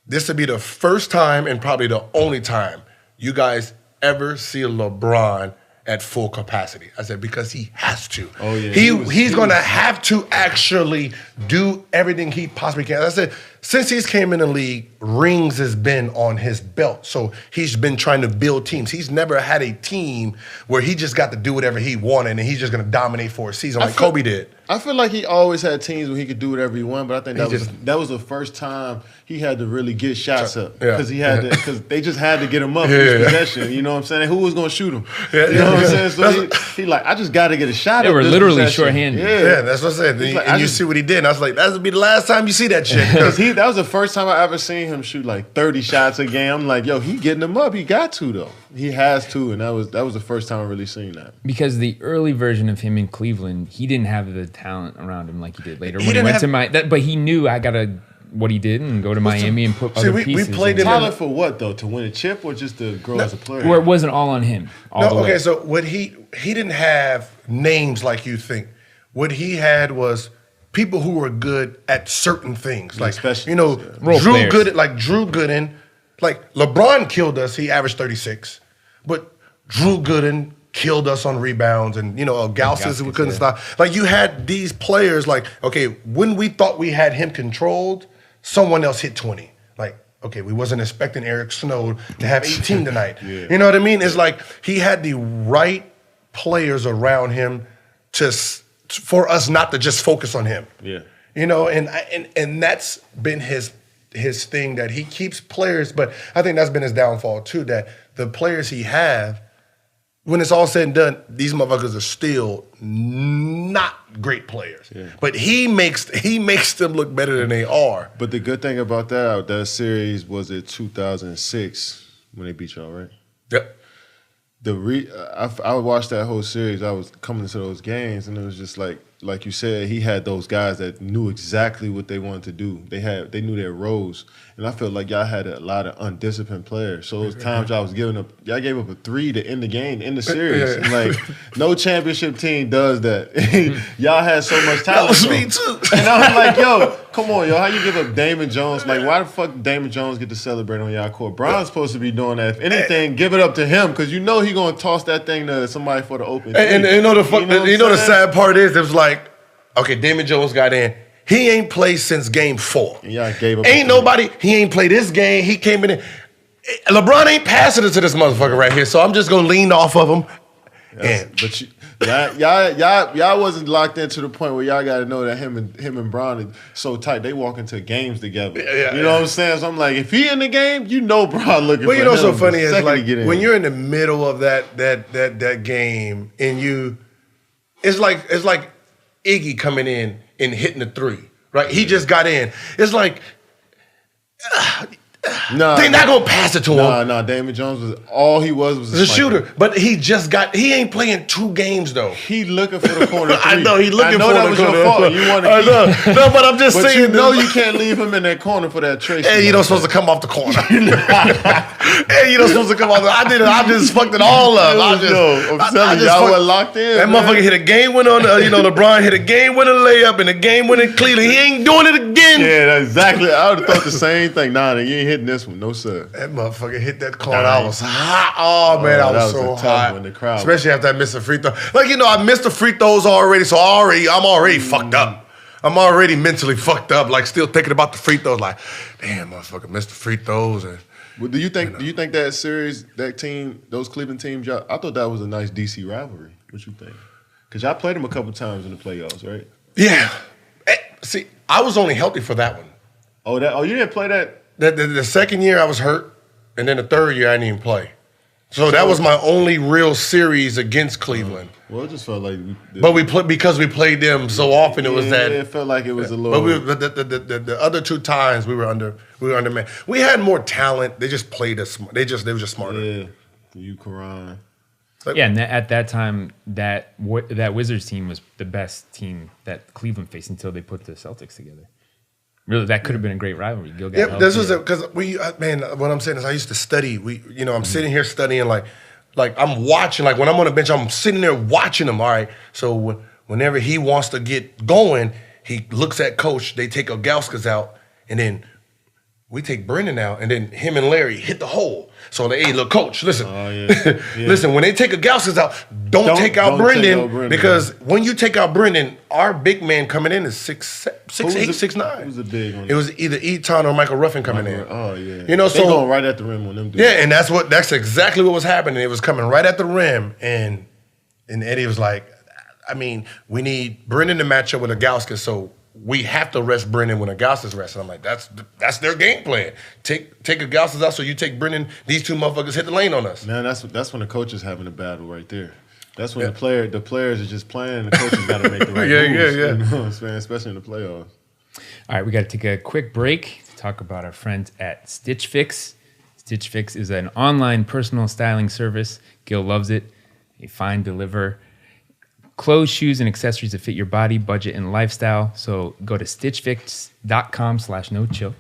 this would be the first time and probably the only time you guys ever see LeBron at full capacity. I said, because he has to. Oh, yeah. He's going to have to actually do everything he possibly can. I said, since he's came in the league, rings has been on his belt. So he's been trying to build teams. He's never had a team where he just got to do whatever he wanted and he's just going to dominate for a season like Kobe did. I feel like he always had teams where he could do whatever he wanted, but I think that was the first time he had to really get shots up because because they just had to get him up in his possession. You know what I'm saying? Who was going to shoot him? You know what I'm saying? So he like, I just got to get a shot. They were literally shorthanded. Yeah, that's what I said. And you see what he did. And I was like, that would be the last time you see that shit. Because that was the first time I ever seen him shoot like 30 shots a game. I'm like, yo, he getting them up. He got to though. He has to, and that was the first time I really seen that. Because the early version of him in Cleveland, he didn't have the talent around him like he did later. When he went to but he knew I gotta what he did and go to Miami and put other pieces. We played talent for what though? To win a chip or just to grow as a player? Where it wasn't all on him. So what he didn't have names like you think. What he had was people who were good at certain things, like Drew Gooden. Like LeBron killed us. He averaged 36, but Drew Gooden killed us on rebounds, and Gauskas we couldn't stop. Like you had these players. Like when we thought we had him controlled, someone else hit 20. Like we wasn't expecting Eric Snow to have 18 tonight. Yeah. You know what I mean? It's like he had the right players around him for us not to just focus on him. Yeah. And that's been his thing, that he keeps players, but I think that's been his downfall too, that the players he have, when it's all said and done, these motherfuckers are still not great players. Yeah. But he makes them look better than they are. But the good thing about that series was it 2006 when they beat y'all, right? Yep. I watched that whole series. I was coming to those games, and it was just like you said, he had those guys that knew exactly what they wanted to do. They knew their roles, and I felt like y'all had a lot of undisciplined players. So it was times y'all gave up a 3 to end the game, end the series. And like no championship team does that. Y'all had so much talent. That was me too. And I was like, yo, come on, yo, how you give up Damon Jones? Like, why the fuck Damon Jones get to celebrate on y'all court? Bron's supposed to be doing that. If anything, give it up to him because he gonna toss that thing to somebody for the open. And the sad part is, it was like, okay, Damon Jones got in. He ain't played since game 4. Yeah, gave up. He ain't played this game. He came in. LeBron ain't passing it to this motherfucker right here, so I'm just gonna lean off of him. Y'all wasn't locked into the point where y'all got to know that him and Bron are so tight. They walk into games together. You know what I'm saying? So I'm like, if he in the game, you know Bron looking. Well, for you know him what's so funny the is second like he get in. when you're in the middle of that game and it's like Iggy coming in and hitting the three, right? He just got in. It's like. They're not gonna pass it to him. Nah, Damon Jones was all he was a shooter. But he ain't playing 2 games though. He looking for the corner 3. I know he looking for the corner. I know that was your fault. You want to No, but I'm just saying. You know you can't leave him in that corner for that Tracy. Hey, you don't supposed to come off the corner. Hey, you don't supposed to come off. I just fucked it all up. I'm telling you, y'all were locked in. That motherfucker hit a game winner on LeBron hit a game winner layup and a game winner in Cleveland. He ain't doing it again. Yeah, that's exactly. I would have thought the same thing. Nah, you ain't hitting this one. No, sir. That motherfucker hit that corner. I was hot. Oh, man, I was so hot. The crowd especially after I missed a free throw. Like, I missed the free throws already, so I'm already fucked up. I'm already mentally fucked up, like still thinking about the free throws. Like, damn, motherfucker, missed the free throws. And well, do you think that series, that team, those Cleveland teams, I thought that was a nice DC rivalry. What you think? Because y'all played them a couple times in the playoffs, right? Yeah. See, I was only healthy for that one. Oh, you didn't play that? The second year I was hurt, and then the third year I didn't even play. So that was my only real series against Cleveland. Well, it just felt like, because we played them so often. It was that it felt like it was a little. But the other 2 times we were undermanned. We had more talent. They just played us. They were just smarter. Yeah, you Karan. And at that time, that Wizards team was the best team that Cleveland faced until they put the Celtics together. Really, that could have been a great rivalry. This was because what I'm saying is I used to study. I'm sitting here studying like I'm watching. Like when I'm on the bench, I'm sitting there watching him. All right, so whenever he wants to get going, he looks at coach. They take Ilgauskas out, and then we take Brendan out, and then him and Larry hit the hole. So hey, look, coach, listen. Listen, when they take Ilgauskas out, don't take out Brendan, because when you take out Brendan, our big man coming in is 6'8", 6'9". Who was the big one? It was either Eton or Michael Ruffin coming in. Oh yeah. They so going right at the rim on them dudes. Yeah, and that's exactly what was happening. It was coming right at the rim, and Eddie was like, I mean, we need Brendan to match up with Ilgauskas, so we have to rest Brendan when Ilgauskas rests. And I'm like, that's their game plan. Take Ilgauskas out so you take Brendan. These 2 motherfuckers hit the lane on us. Man, that's when the coach is having a battle right there. That's when the players are just playing. The coaches got to make the right moves. You know what I'm saying? Especially in the playoffs. All right, we got to take a quick break to talk about our friends at Stitch Fix. Stitch Fix is an online personal styling service. Gil loves it. They find, deliver clothes, shoes, and accessories that fit your body, budget, and lifestyle. So go to stitchfix.com/no-chill.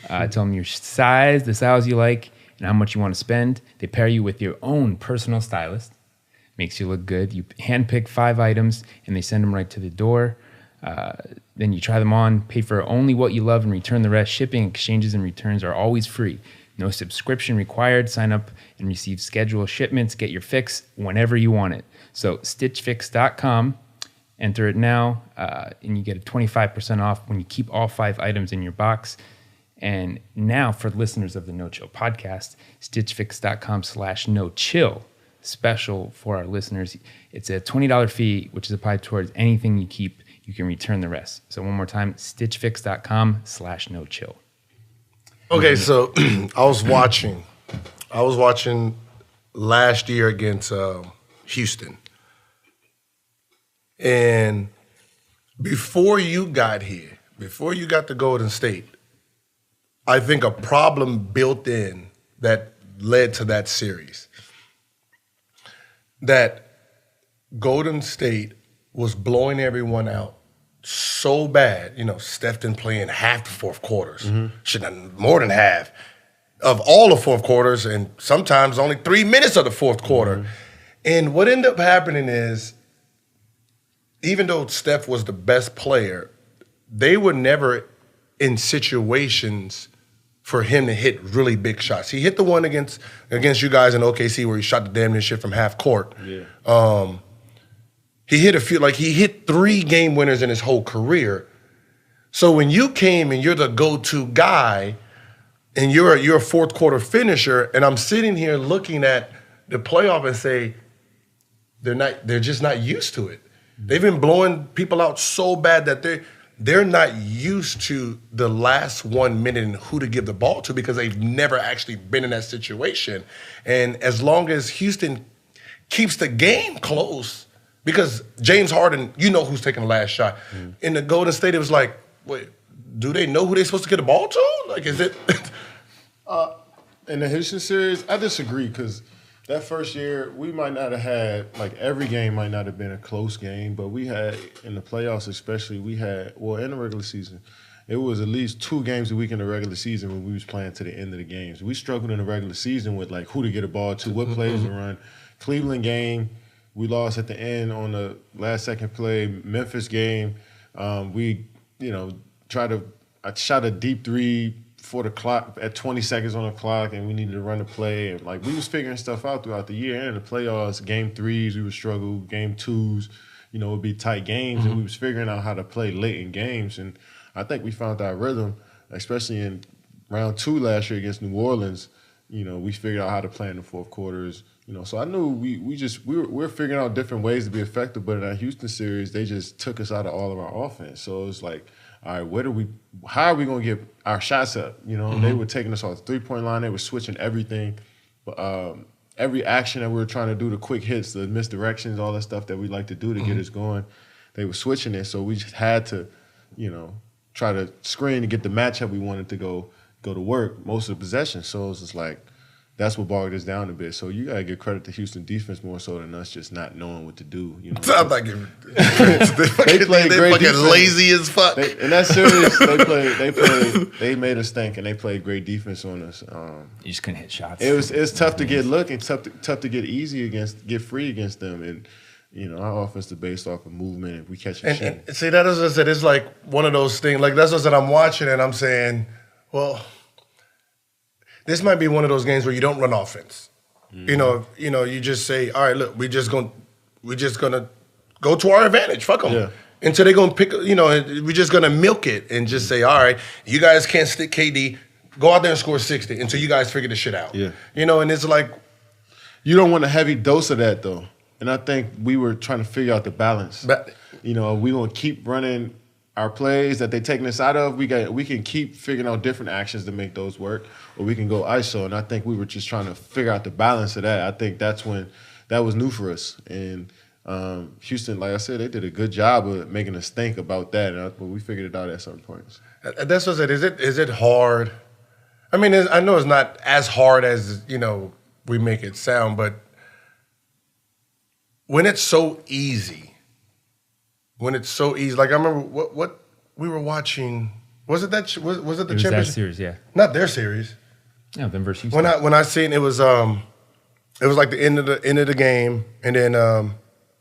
Tell them your size, the styles you like, and how much you want to spend. They pair you with your own personal stylist. Makes you look good. You handpick 5 items, and they send them right to the door. Then you try them on, pay for only what you love, and return the rest. Shipping, exchanges, and returns are always free. No subscription required. Sign up and receive scheduled shipments. Get your fix whenever you want it. So stitchfix.com, enter it now, and you get a 25% off when you keep all 5 items in your box. And now for listeners of the No Chill podcast, stitchfix.com/no-chill, special for our listeners. It's a $20 fee, which is applied towards anything you keep. You can return the rest. So one more time, stitchfix.com/no-chill. Okay, so I was watching last year against Houston. And before you got to Golden State, I think a problem built in that led to that series. That Golden State was blowing everyone out so bad. Steph didn't play in half the fourth quarters. Should have more than half of all the fourth quarters, and sometimes only 3 minutes of the fourth quarter. And what ended up happening is, even though Steph was the best player, they were never in situations for him to hit really big shots. He hit the one against you guys in OKC where he shot the damn near shit from half court. Yeah. He hit a few, he hit 3 game winners in his whole career. So when you came and you're the go-to guy and you're a fourth quarter finisher, and I'm sitting here looking at the playoff and say, they're just not used to it. They've been blowing people out so bad that they're not used to the last 1 minute and who to give the ball to because they've never actually been in that situation. And as long as Houston keeps the game close, because James Harden, you know who's taking the last shot. In the Golden State, it was like, wait, do they know who they're supposed to get the ball to? Like, is it? In the Houston series, I disagree because that first year, we might not have had, like, every game might not have been a close game, but we had, in the playoffs especially, in the regular season, it was at least 2 games a week in the regular season when we was playing to the end of the games. We struggled in the regular season with, like, who to get a ball to, what plays to run. Cleveland game, we lost at the end on the last second play. Memphis game, I shot a deep 3 for the clock at 20 seconds on the clock, and we needed to run the play. And like we was figuring stuff out throughout the year. And the playoffs, game 3s, we would struggle. Game 2s, it would be tight games, and we was figuring out how to play late in games. And I think we found our rhythm, especially in round 2 last year against New Orleans. We figured out how to play in the fourth quarters. So I knew we're figuring out different ways to be effective. But in our Houston series, they just took us out of all of our offense. So it's like, all right, how are we going to get our shots up? They were taking us off the 3-point line. They were switching everything. Every action that we were trying to do, the quick hits, the misdirections, all that stuff that we like to do to get us going, they were switching it. So we just had to, try to screen to get the matchup we wanted to go to work most of the possession. So it was just like, that's what bogged us down a bit. So you gotta give credit to Houston defense more so than us just not knowing what to do. I'm not giving. They played fucking defense. Lazy as fuck. In that series, they made us think, and they played great defense on us. You just couldn't hit shots. It's tough to get look and tough to get free against them. And our offense is based off of movement. If we catch a shit. And see, that is what I said. It's like one of those things. Like that's what I said. I'm watching and I'm saying, well, this might be one of those games where you don't run offense. You just say, all right, look, we're just gonna go to our advantage. Fuck them. Yeah. Until they're gonna pick. We're just gonna milk it and just say, all right, you guys can't stick KD. Go out there and score 60 until you guys figure this shit out. Yeah. And it's like, you don't want a heavy dose of that though. And I think we were trying to figure out the balance. But we gonna keep running our plays that they're taking us out of. We can keep figuring out different actions to make those work, or we can go ISO. And I think we were just trying to figure out the balance of that. I think that's when that was new for us. And Houston, like I said, they did a good job of making us think about that. But we figured it out at certain points. That's what I said. Is it hard? I mean, I know it's not as hard as we make it sound, but when it's so easy. Like I remember what we were watching. Was it the championship? That series, yeah. Not their series. Yeah, them versus Houston. When I seen it was like the end of the game, and then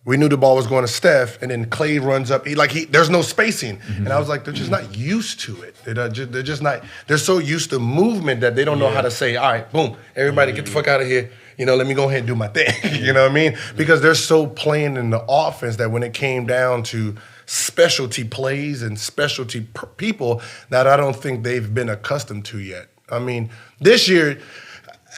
we knew the ball was going to Steph, and then Clay runs up. There's no spacing, and I was like, they're just not used to it. They're just not. They're so used to movement that they don't know how to say, all right, boom, everybody get the fuck out of here. Let me go ahead and do my thing. You know what I mean? Because they're so playing in the offense that when it came down to specialty plays and specialty people that I don't think they've been accustomed to yet. I mean, this year,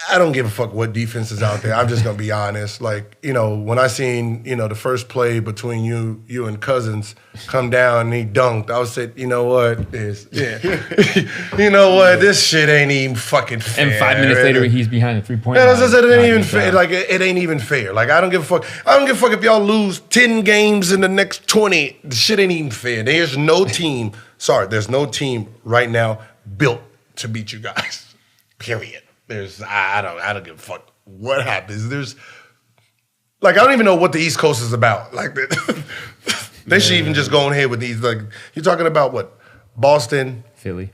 I don't give a fuck what defense is out there. I'm just going to be honest. Like, when I seen, the first play between you and Cousins come down and he dunked, I was said, you know what? This shit ain't even fucking fair. And 5 minutes later, he's behind the 3-point line. Yeah, as I said, it ain't even fair. Like, it ain't even fair. Like, I don't give a fuck. I don't give a fuck if y'all lose 10 games in the next 20. The shit ain't even fair. There's no team right now built to beat you guys. Period. I don't give a fuck what happens. I don't even know what the East Coast is about. Like, they should even just go on ahead with these. Like, you're talking about what? Boston, Philly,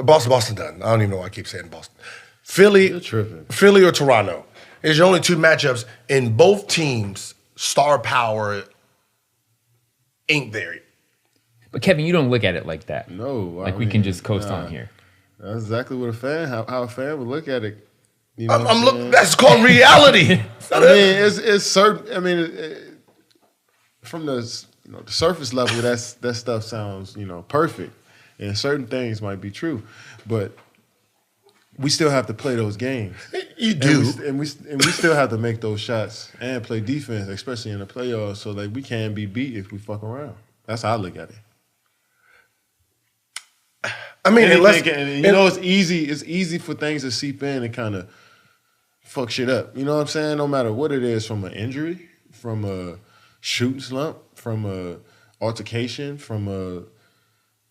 Boston done. I don't even know why I keep saying Boston. Philly or Toronto. It's your only 2 matchups, and both teams' star power ain't there. But Kevin, you don't look at it like that. No, we can just coast on here. That's exactly what how a fan would look at it. That's called reality. I mean, it's certain. I mean, from the the surface level, that stuff sounds perfect, and certain things might be true, but we still have to play those games. You do. And we still have to make those shots and play defense, especially in the playoffs, so like we can be beat if we fuck around. That's how I look at it. I mean, it's easy for things to seep in and kind of fuck shit up. You know what I'm saying? No matter what it is, from an injury, from a shooting slump, from a altercation,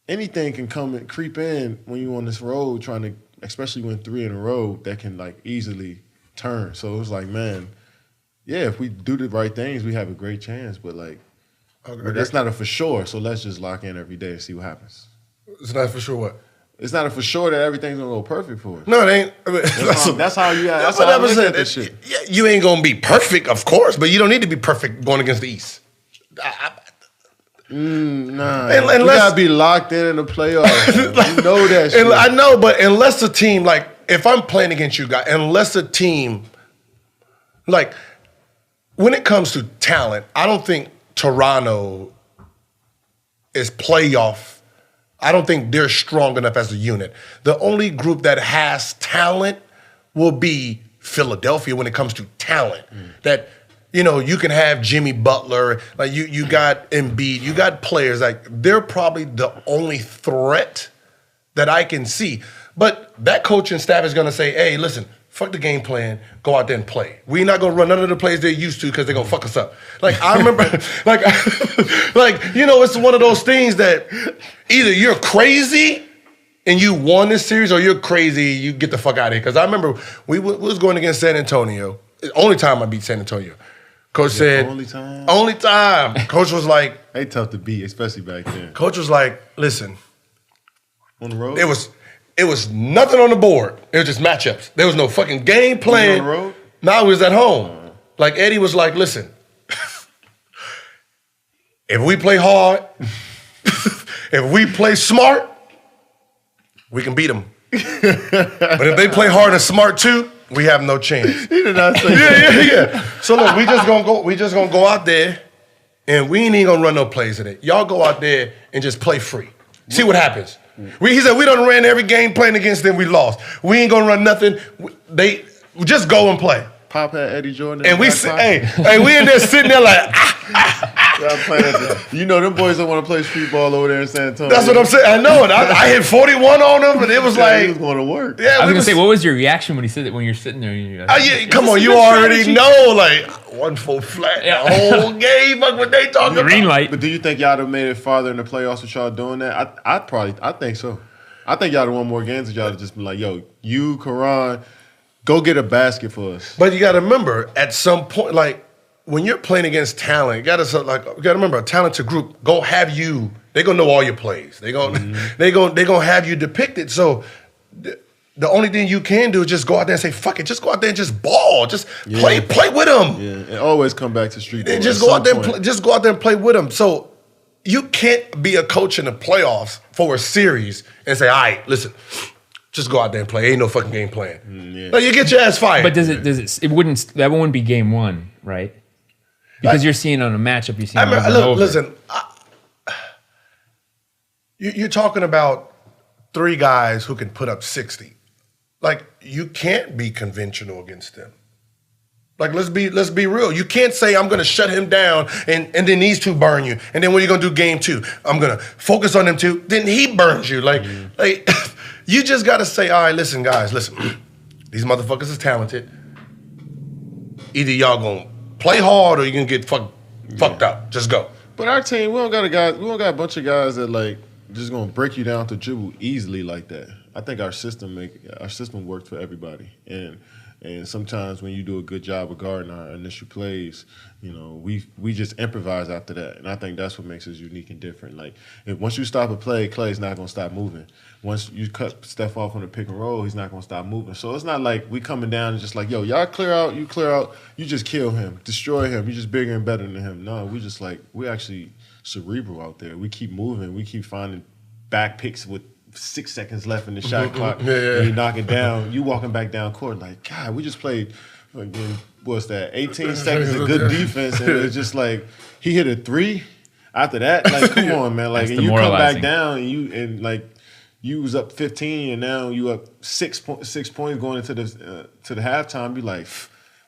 anything can come and creep in when you're on this road trying to, especially when 3 in a row, that can like easily turn. So it's like, man, yeah, if we do the right things, we have a great chance. But like, but that's not a for sure. So let's just lock in every day and see what happens. It's not for sure what? It's not a for sure that everything's gonna go perfect for us. No, it ain't. I mean, that's how you. That's how I look at this shit. Yeah, you ain't gonna be perfect, of course, but you don't need to be perfect going against the East. Nah, you gotta be locked in the playoffs. You know that shit. I know, but unless a team, like, if I'm playing against you guys, unless a team, like, when it comes to talent, I don't think Toronto is playoff. I don't think they're strong enough as a unit. The only group that has talent will be Philadelphia when it comes to talent. That, you know, you can have Jimmy Butler, like you got Embiid, you got players, like they're probably the only threat that I can see. But that coaching staff is gonna say, hey, listen, fuck the game plan, go out there and play. We're not gonna run none of the plays they're used to because they're gonna fuck us up. Like, I remember, like, you know, it's one of those things that either you're crazy and you won this series, or you're crazy, you get the fuck out of here. Because I remember we was going against San Antonio. The only time I beat San Antonio. Coach said, only time. Coach was like, they tough to beat, especially back then. Coach was like, listen. On the road? It was nothing on the board. It was just matchups. There was no fucking game plan. On the road? No, we was at home. Like, Eddie was like, listen, if we play hard, if we play smart, we can beat them. But if they play hard and smart too, we have no chance. He did not say that. Yeah. So look, we just gonna go out there and we ain't even gonna run no plays in it. Y'all go out there and just play free. See what happens. He said we done ran every game playing against them, we lost. We ain't gonna run nothing. They just go and play. Pop had Eddie Jordan. And we we in there sitting there like, you know, them boys don't want to play street ball over there in San Antonio. That's what I'm saying. I know. And I hit 41 on them, and it was like, he was going to work. Yeah, I was gonna say, what was your reaction when he said that? When you're sitting there, and you're like, yeah, come on, you already know, like 1-4 flat the whole game. Like what they talking about. Green light. But do you think y'all have made it farther in the playoffs with y'all doing that? I think so. I think y'all have won more games if y'all have just been like, yo, you, Karan, go get a basket for us. But you got to remember, at some point, like when you're playing against talent, you got to remember, a talented group go have you. They gonna know all your plays. They gonna have you depicted. So the only thing you can do is just go out there and say, fuck it. Just go out there and just ball. Just play with them. Yeah, and always come back to street ball. And just go out there and play with them. So you can't be a coach in the playoffs for a series and say, all right, listen, just go out there and play. Ain't no fucking game plan. Like, you get your ass fired. But that wouldn't be game one, right? Because you're seeing on a matchup, you're seeing over and over. Listen, you're talking about 3 guys who can put up 60. Like, you can't be conventional against them. Like, let's be real. You can't say, I'm going to shut him down and then these 2 burn you. And then when you're going to do game 2, I'm going to focus on them 2. Then he burns you. Like you just got to say, all right, listen, guys, listen. These motherfuckers is talented. Either y'all going to play hard or you're going to get fucked up. Just go. But our team, we don't got a bunch of guys that like just going to break you down to dribble easily like that. I think our system works for everybody. And sometimes when you do a good job of guarding our initial plays, you know, we just improvise after that. And I think that's what makes us unique and different. Like, once you stop a play, Clay's not going to stop moving. Once you cut Steph off on the pick and roll, he's not going to stop moving. So it's not like we coming down and just like, yo, y'all clear out, you just kill him, destroy him. You're just bigger and better than him. No, we actually cerebral out there. We keep moving. We keep finding back picks with 6 seconds left in the shot clock, and you knock it down. You walking back down court like, God, we just played. What's that? 18 seconds of good defense, and it's just like he hit a 3. After that, like, come on, man, like, and you come back down, and you was up 15 and now you up 6 points going into the halftime. Be like,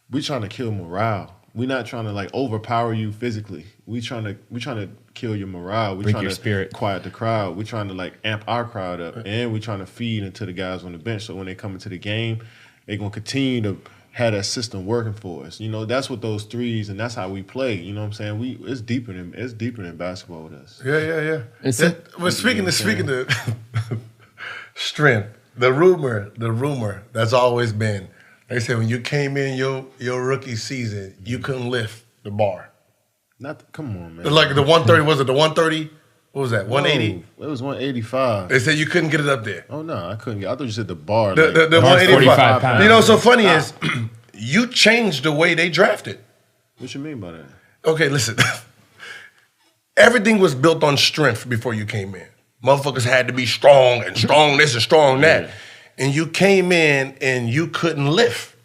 we trying to kill morale. We not trying to like overpower you physically. We trying to kill your morale. We trying to spirit. Quiet the crowd. We trying to like amp our crowd up, and we trying to feed into the guys on the bench. So when they come into the game, they gonna continue to have that system working for us. You know, that's what those threes, and that's how we play. You know what I'm saying? It's deeper than basketball with us. Yeah. Well, speaking of strength, the rumor that's always been. They said when you came in your rookie season, you couldn't lift the bar. Come on, man. Like the 130, was it the 130? What was that, 180? No, it was 185. They said you couldn't get it up there. Oh, no, I couldn't get it. I thought you said the bar. The 185 pounds. You know what's so funny is you changed the way they drafted. What you mean by that? Okay, listen. Everything was built on strength before you came in. Motherfuckers had to be strong and strong this and strong that. Yeah. And you came in and you couldn't lift.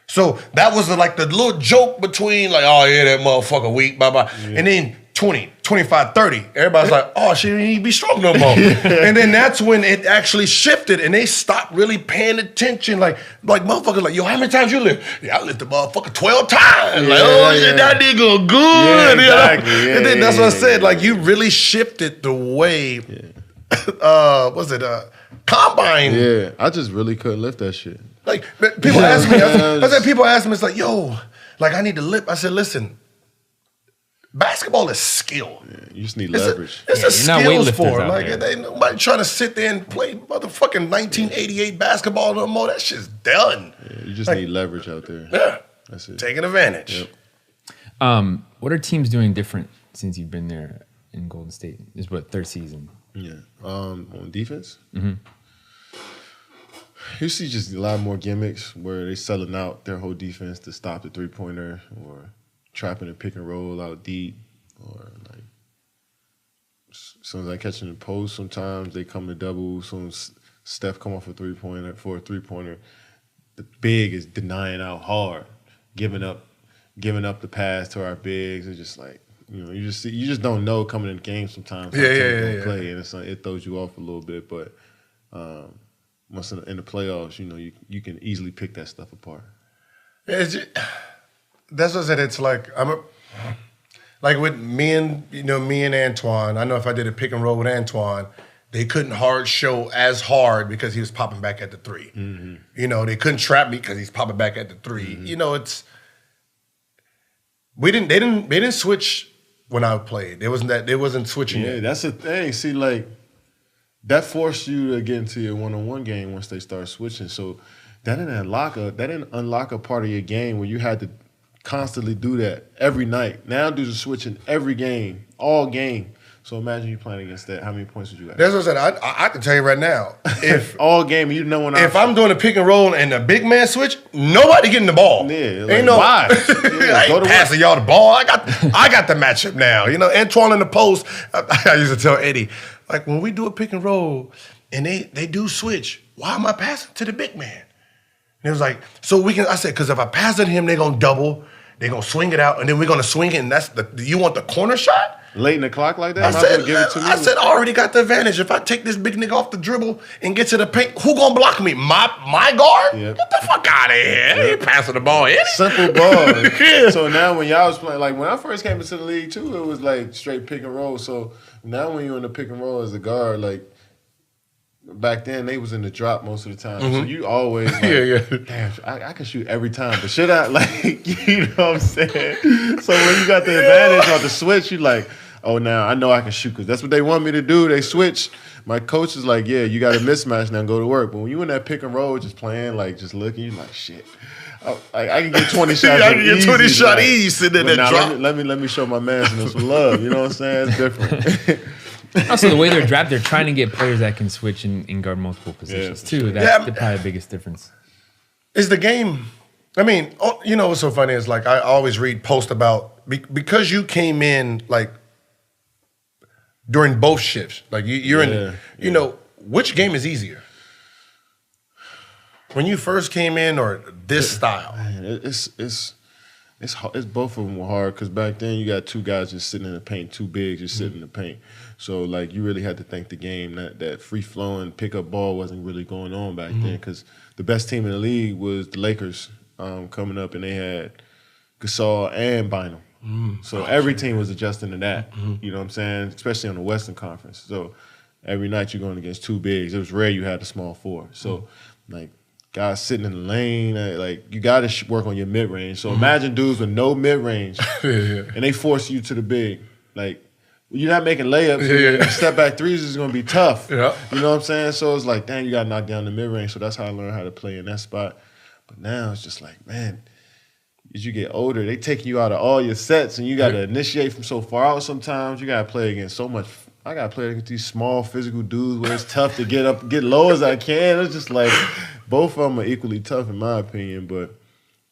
So that was like the little joke between like, oh yeah, that motherfucker weak, bye-bye. Yeah. And then 20, 25, 30, everybody's like, oh, she didn't need to be strong no more. And then that's when it actually shifted and they stopped really paying attention. Like motherfuckers like, yo, how many times you lift? Yeah, I lift the motherfucker 12 times. Shit, that nigga good. Yeah, exactly. You know? And then that's what I said. Like you really shifted the way, combine. Yeah, I just really couldn't lift that shit. Like people ask me, I said people ask me, it's like, yo, like I need to lift. I said, listen, basketball is skill. Yeah, you just need leverage. It's a skills sport. Like ain't nobody trying to sit there and play motherfucking 1988 basketball no more. That shit's done. Yeah, you just need leverage out there. Yeah, that's it. Taking advantage. Yep. What are teams doing different since you've been there in Golden State? This is what, third season? Yeah. On defense? Mm-hmm. You see just a lot more gimmicks where they selling out their whole defense to stop the three-pointer or trapping the pick and roll out deep or like as soon as I catch in the post sometimes they come to double. As soon as Steph come off a three-pointer, the big is denying out hard, giving up the pass to our bigs. It's just like, you know, you just don't know coming in the game sometimes. Yeah. Play and it throws you off a little bit, but once in the playoffs, you know, you can easily pick that stuff apart. That's what I said. It's like like with me and Antoine. I know if I did a pick and roll with Antoine, they couldn't hard show as hard because he was popping back at the three. Mm-hmm. You know, they couldn't trap me because he's popping back at the three. Mm-hmm. You know, they didn't switch when I played. They wasn't switching. Yeah, that's the thing. See, like that forced you to get into your one-on-one game once they start switching. So that didn't unlock a part of your game where you had to constantly do that every night. Now dudes are switching every game, all game. So imagine you playing against that. How many points would you have? That's what I said. I can tell you right now. If all game, you know when if I'm doing a pick and roll and a big man switch, nobody getting the ball. Yeah, ain't no why? Yeah, I ain't passing y'all the ball. I got the matchup now. You know, Antoine in the post. I used to tell Eddie, like when we do a pick and roll and they do switch, why am I passing to the big man? And it was like, so we can. I said, because if I pass it to him, they're gonna double. They're gonna swing it out, and then we're gonna swing it. And that's you want the corner shot? Late in the clock like that? I said, I already got the advantage. If I take this big nigga off the dribble and get to the paint, who gonna block me? My guard? Yep. Get the fuck out of here. Yep. He ain't passing the ball. Simple ball. Yeah. So now when y'all was playing, like when I first came into the league too, it was like straight pick and roll. So now when you're in the pick and roll as a guard, like back then they was in the drop most of the time. Mm-hmm. So you always like, damn, I can shoot every time. But should I, like, you know what I'm saying? So when you got the advantage on the switch, you like, oh, now I know I can shoot because that's what they want me to do. They switch. My coach is like, yeah, you got a mismatch now, go to work. But when you in that pick and roll, just playing, like just looking, you're like, shit. I can get 20 shots. I can get 20 shots easy sitting in that drop. Let me show my man some love. You know what I'm saying? It's different. Also, the way they're drafted, they're trying to get players that can switch and guard multiple positions too. That's probably the biggest difference. Is the game? I mean, you know what's so funny is like I always read posts about because you came in like during both shifts. Like you're in, you know, which game is easier? When you first came in or this style? Man, it's It's both of them were hard because back then you got two guys just sitting in the paint, two bigs just sitting in the paint. So like you really had to think the game that free flowing pickup ball wasn't really going on back then because the best team in the league was the Lakers coming up and they had Gasol and Bynum. So every team was adjusting to that. You know what I'm saying? Especially on the Western Conference. So every night you're going against two bigs. It was rare you had a small four. So like guys sitting in the lane, like you got to work on your mid range. So imagine dudes with no mid range, and they force you to the big. Like you're not making layups. Step back threes is going to be tough. You know what I'm saying? So it's like, dang, you got to knock down the mid range. So that's how I learned how to play in that spot. But now it's just like, man, as you get older, they take you out of all your sets, and you got to initiate from so far out. Sometimes you got to play against so much. I got to play against these small physical dudes where it's tough to get low as I can. It's just like both of them are equally tough in my opinion, but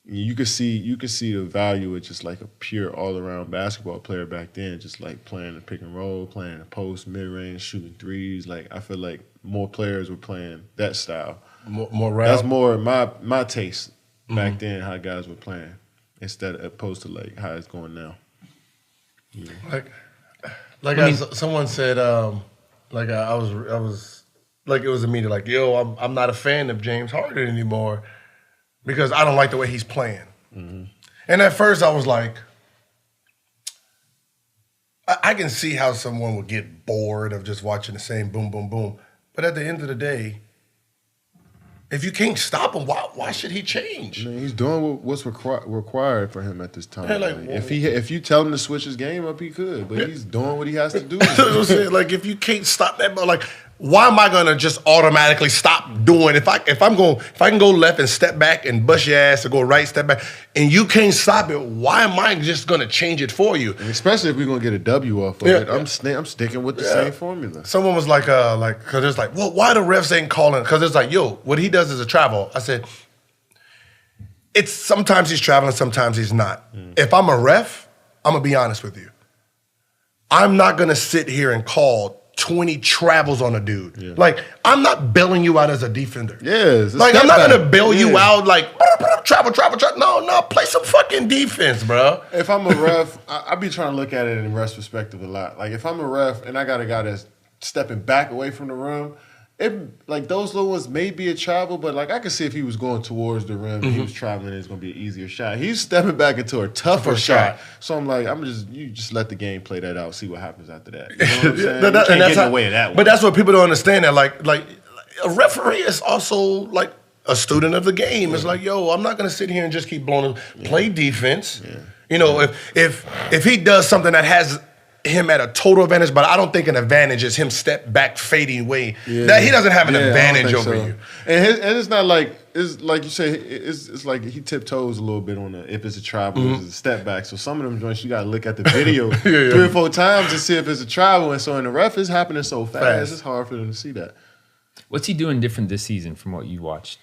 you could see the value of just like a pure all around basketball player back then, just like playing the pick and roll, playing the post, mid range, shooting threes. Like I feel like more players were playing that style. More round. That's more my taste back then. How guys were playing instead of opposed to like how it's going now. Someone said, like I was like it was immediate, like yo, I'm not a fan of James Harden anymore because I don't like the way he's playing. And at first I was like, I can see how someone would get bored of just watching the same boom, boom, boom. But at the end of the day, if you can't stop him, why should he change? I mean, he's doing what's required for him at this time. Yeah, like, if you tell him to switch his game up, he could. But he's doing what he has to do. That's what I'm saying. Like if you can't stop that, but like, why am I gonna just automatically stop doing? If I can go left and step back and bust your ass, or go right, step back, and you can't stop it, why am I just gonna change it for you? And especially if we're gonna get a W off of it, I'm sticking with the same formula. Someone was like, because it's like, well, why the refs ain't calling? Because it's like, yo, what he does is a travel. I said, it's sometimes he's traveling, sometimes he's not. If I'm a ref, I'm gonna be honest with you. I'm not gonna sit here and call 20 travels on a dude. Yeah. Like, I'm not bailing you out as a defender. Yes. Like, I'm not gonna bail you out like, travel. No, play some fucking defense, bro. If I'm a ref, I be trying to look at it in ref's perspective a lot. Like, if I'm a ref and I got a guy that's stepping back away from the rim, like those little ones may be a travel, but like I could see if he was going towards the rim and he was traveling, it's gonna be an easier shot. He's stepping back into a tougher shot. So I'm like, you just let the game play that out, see what happens after that. You know what I'm saying? You can't get in the way of that one. But that's what people don't understand. That like a referee is also like a student of the game. It's like, yo, I'm not gonna sit here and just keep blowing him. Play defense. You know, if he does something that has him at a total advantage, but I don't think an advantage is him step back fading away. That he doesn't have an advantage over you. And it's not like, it's like you say, it's like he tiptoes a little bit on if it's a travel, it's a step back. So some of them joints you gotta look at the video 3 or 4 times to see if it's a travel. And so in the ref, it's happening so fast, it's hard for them to see that. What's he doing different this season from what you watched?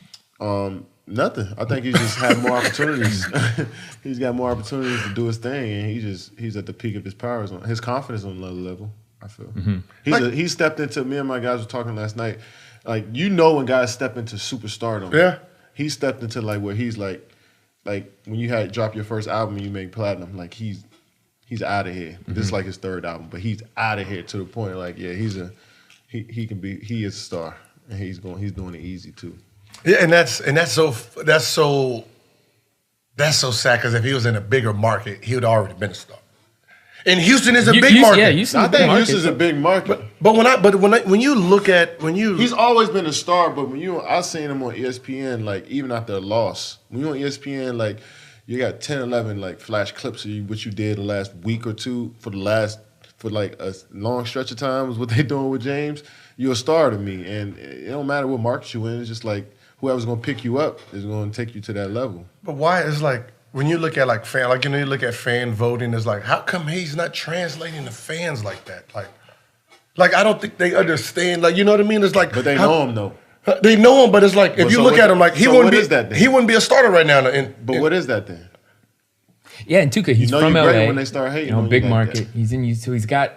Nothing. I think he's just had more opportunities. He's got more opportunities to do his thing, and he's at the peak of his powers. His confidence on another level, I feel. He stepped into, me and my guys were talking last night, like, you know when guys step into superstardom. Yeah. He stepped into like where he's like when you had drop your first album and you make platinum, like he's out of here. This is like his 3rd album, but he's out of here to the point like, yeah, he is a star, and he's doing it easy too. Yeah, and that's so sad because if he was in a bigger market, he would already been a star. And Houston is a big market. Yeah, Houston's I think Houston's a big market. But when you look at he's always been a star. But I seen him on ESPN, like even after a loss. When you on ESPN, like you got 10, 11 like flash clips of what you did the last week or two for like a long stretch of time was what they doing with James. You're a star to me, and it don't matter what market you in. It's just like whoever's gonna pick you up is gonna take you to that level. But why? It's like when you look at you look at fan voting, it's like, how come he's not translating to fans like that? Like I don't think they understand. Like, you know what I mean? It's like, but they know him though. They know him, but it's like if you look at him, like he wouldn't be a starter right now. What is that then? Yeah, and Tuca, he's from LA. When they start hating, big market. He's in so he's got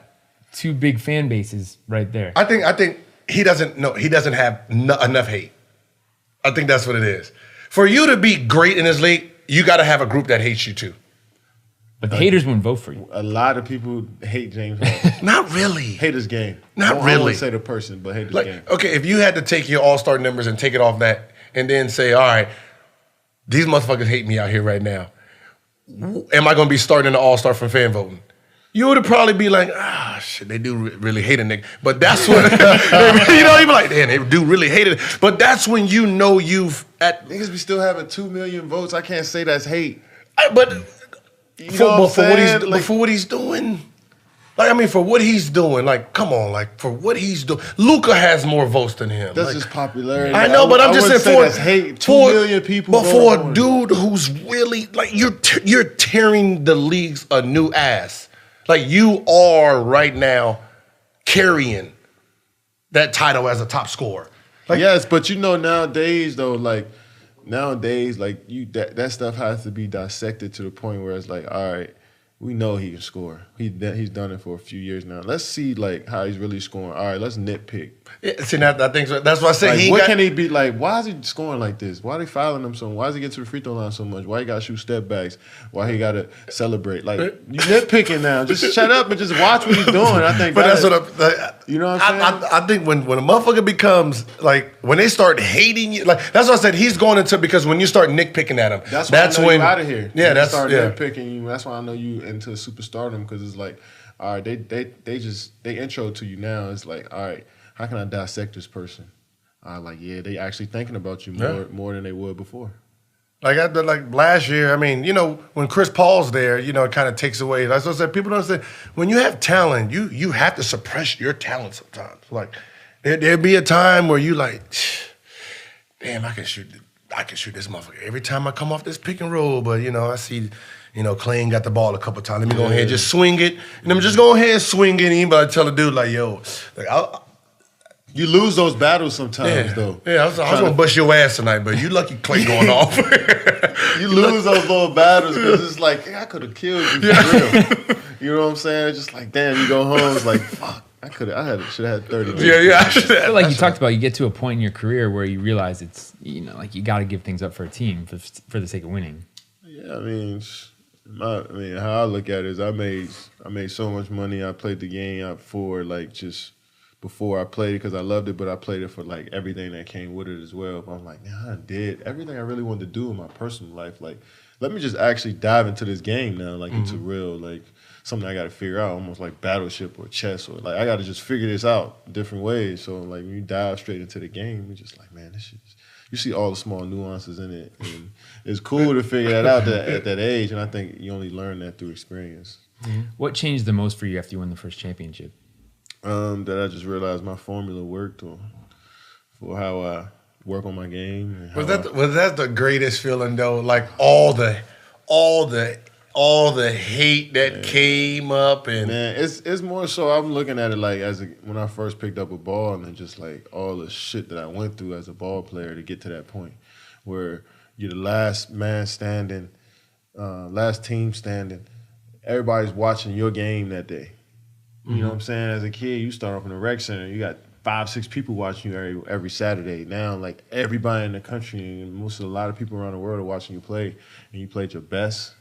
2 big fan bases right there. I think he doesn't know. He doesn't have enough hate. I think that's what it is. For you to be great in this league, you got to have a group that hates you too. But the haters wouldn't vote for you. A lot of people hate James Harden. Not really. Hate his game. Not I really. won't say the person, but hate his game. Okay, if you had to take your all-star numbers and take it off that and then say, all right, these motherfuckers hate me out here right now. Am I going to be starting the all-star from fan voting? You would probably be like, shit, they do really hate a nigga. But that's when, you'd be like, damn, they do really hate it. But that's when you know Niggas be still having 2 million votes. I can't say that's hate. For what he's doing, for what he's doing, come on, for what he's doing, Luka has more votes than him. That's just popularity. I know, but I'm just saying that's hate. 2 million people. But for a dude who's really you're tearing the leagues a new ass. You are right now carrying that title as a top scorer. Yes, but nowadays though, that stuff has to be dissected to the point where it's all right, we know he can score. He's done it for a few years now. Let's see how he's really scoring. All right, let's nitpick. Yeah, see, I think so. That's why I said can he be why is he scoring like this? Why are they fouling him so much? Why does he get to the free throw line so much? Why he got to shoot step backs? Why he got to celebrate? You nitpicking now. Just shut up and just watch what he's doing. I think. But that's what you know what I'm saying? I think when a motherfucker becomes when they start hating you, that's what I said. He's going into because when you start nitpicking at him, that's when you're out of here. Yeah, that's nitpicking you. That's why I know you into superstardom because it's all right, they intro to you now. It's all right, how can I dissect this person? They actually thinking about you more than they would before. Last year, when Chris Paul's there, it kind of takes away. That's what I said. People don't understand. When you have talent, you have to suppress your talent sometimes. There'd be a time where you damn, I can shoot this motherfucker every time I come off this pick and roll. But I see, Clay ain't got the ball a couple times. Let me go ahead and just swing it. And I'm just go ahead and swing it. Anybody tell a dude you lose those battles sometimes, though. Yeah, I was going to bust your ass tonight, but you lucky Clay going off. You lose those little battles because it's I could have killed you for real. You know what I'm saying? It's just damn, you go home, it's fuck. Should have had 30 minutes. Yeah, I should have. You talked about, you get to a point in your career where you realize it's, you got to give things up for a team for the sake of winning. Yeah, how I look at it is I made so much money. I played the game for just before I played it because I loved it, but I played it for everything that came with it as well. But I'm man, I did everything I really wanted to do in my personal life. Let me just actually dive into this game now, into real, something I got to figure out, almost like Battleship or chess, or I got to just figure this out different ways. So when you dive straight into the game, you're just man, this shit. You see all the small nuances in it, and it's cool to figure that out at that age. And I think you only learn that through experience. Mm-hmm. What changed the most for you after you won the first championship? That I just realized my formula worked for how I work on my game. Was that the greatest feeling though? All the hate that came up and it's more so I'm looking at it when I first picked up a ball and then just all the shit that I went through as a ball player to get to that point where you're the last man standing, last team standing. Everybody's watching your game that day. You know what I'm saying? As a kid, you start off in a rec center. You got 5-6 people watching you every Saturday. Now, everybody in the country and a lot of people around the world are watching you play, and you played your best.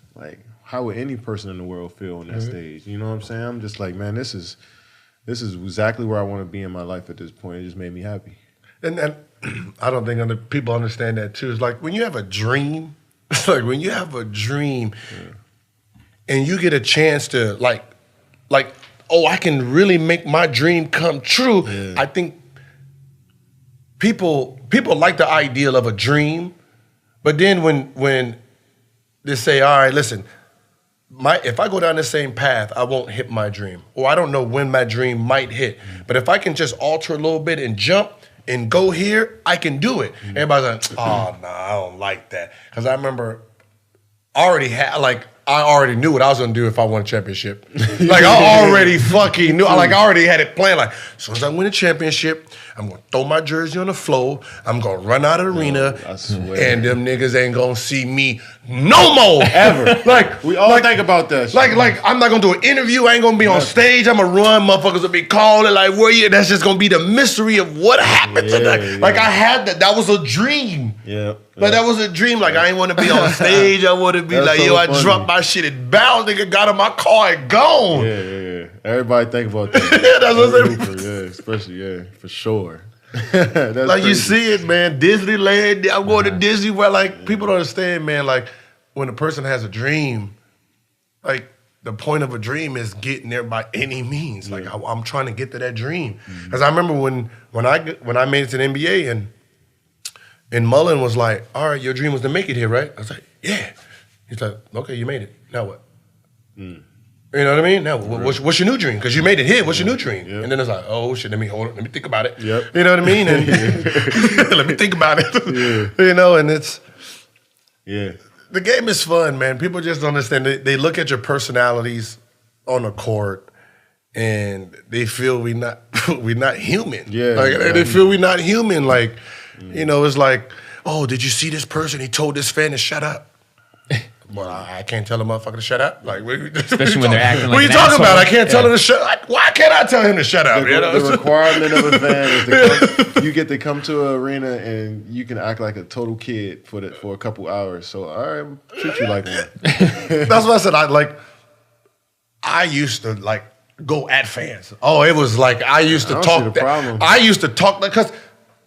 How would any person in the world feel on that stage? You know what I'm saying? I'm just man, this is exactly where I want to be in my life at this point. It just made me happy. And I don't think other people understand that too. It's when you have a dream. It's when you have a dream, and you get a chance to I can really make my dream come true. Yeah. I think people like the ideal of a dream, but then when they say, all right, listen, if I go down the same path, I won't hit my dream. Or I don't know when my dream might hit. But if I can just alter a little bit and jump and go here, I can do it. Everybody's oh, no, I don't like that. Because I remember I already knew what I was going to do if I won a championship. I already fucking knew. I already had it planned. As soon as I win a championship, I'm going to throw my jersey on the floor. I'm going to run out of the arena. I swear. And them niggas ain't going to see me no more. Ever. Like, We all think about that shit. Like I'm not going to do an interview. I ain't going to be on stage. I'm going to run. Motherfuckers will be calling like, where you? That's just going to be the mystery of what happened tonight. Like, I had that. That was a dream. Yeah. Like, that was a dream. Like, I ain't want to be on stage. I want to be That's like, so yo, I funny. dropped my shit at Bounce. Nigga got in my car and gone. Yeah. Everybody think about that. That's what I'm saying. Hooper, yeah, especially, for sure. That's Like, crazy. you see it, man. Disneyland. I'm going to Disney where, like, people don't understand, man. Like, when a person has a dream, like, the point of a dream is getting there by any means. Like, I'm trying to get to that dream. Because I remember when I made it to the NBA and Mullen was like, all right, your dream was to make it here, right? I was like, yeah. He's like, okay, you made it. Now what? You know what I mean? Now, what's your new dream? Because you made it here. What's your new dream? Yep. And then it's like, oh, shit, let me think about it. Yep. You know what I mean? And let me think about it. You know, and it's... Yeah. The game is fun, man. People just don't understand. They look at your personalities on the court, and they feel we not human. Yeah, like exactly. they feel we not human. Like, you know, it's like, oh, did you see this person? He told this fan to shut up. Well, I can't tell a motherfucker to shut up. Like, Especially when they're acting like what are you an talking about? asshole. I can't tell him to shut up. Why can't I tell him to shut up? The requirement of a fan is to come, you get to come to an arena and you can act like a total kid for a couple hours. So, all right, I'm treat you like one. That's what I said. I used to like go at fans. Oh, it was like I used to I don't talk. see the problem. I used to talk because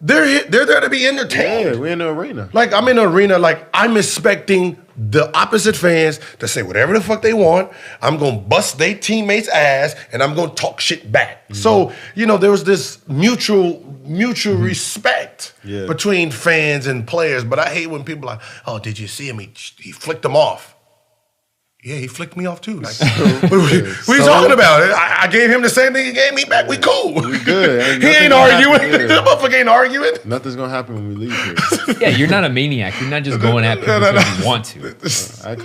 they're there to be entertained. Yeah, we're in the arena. Like, I'm in the arena, like, I'm expecting the opposite fans to say whatever the fuck they want. I'm going to bust their teammates' ass, and I'm going to talk shit back. So, you know, there was this mutual respect between fans and players. But I hate when people are like, oh, did you see him? He flicked them off. Yeah, he flicked me off too. Like, what are you talking about? I gave him the same thing he gave me back. We cool. We good. He ain't arguing. That motherfucker ain't arguing. Nothing's gonna happen when we leave here. Yeah, you're not a maniac. You're not just going at people because you want to.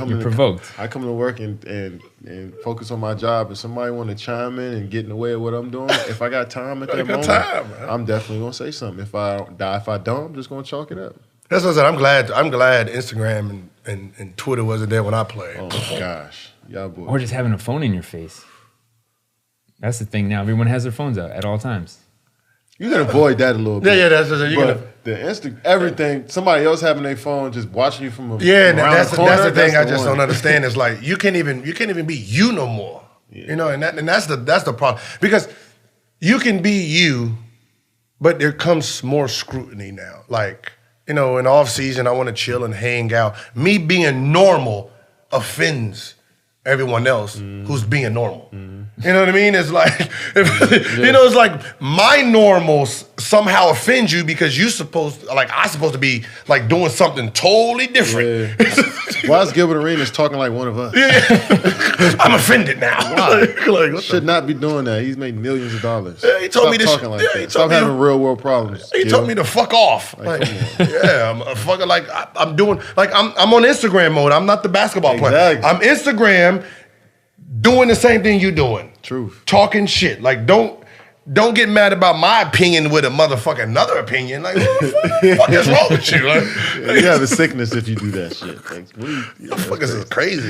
You're provoked. I come to work and focus on my job. If somebody want to chime in and get in the way of what I'm doing, if I got time at that moment, I'm definitely gonna say something. If I don't, I'm just gonna chalk it up. That's what I said. I'm glad Instagram and Twitter wasn't there when I played. Oh my gosh, y'all boys. Or just having a phone in your face. That's the thing now. Everyone has their phones out at all times. You can avoid that a little bit. Yeah, that's what you're gonna. The everything, somebody else having their phone just watching you from Yeah, that's the corner, the thing I just one. don't understand. Is like you can't even be you no more. Yeah. You know, and that's the problem, because you can be you, but there comes more scrutiny now. Like, you know, in off season, I want to chill and hang out. Me being normal offends everyone else who's being normal. You know what I mean? It's like, you know, it's like my normals somehow offend you because I'm supposed to be like doing something totally different. Yeah. Why is Gilbert Arenas talking like one of us? Yeah. I'm offended now. Why? What Should not be doing that. He's made millions of dollars. Yeah, he told me to talking like he that. told Stop me having real world problems. He told me to fuck off. Like, come on. Yeah, I'm a fucking like I'm doing like I'm on Instagram mode. I'm not the basketball player. Exactly. I'm Instagram doing the same thing you doing. Truth. Talking shit. Like don't get mad about my opinion with a motherfucking another opinion. Like, what the fuck is wrong with you? Like, You have a sickness if you do that shit. Like, you fuckers is crazy.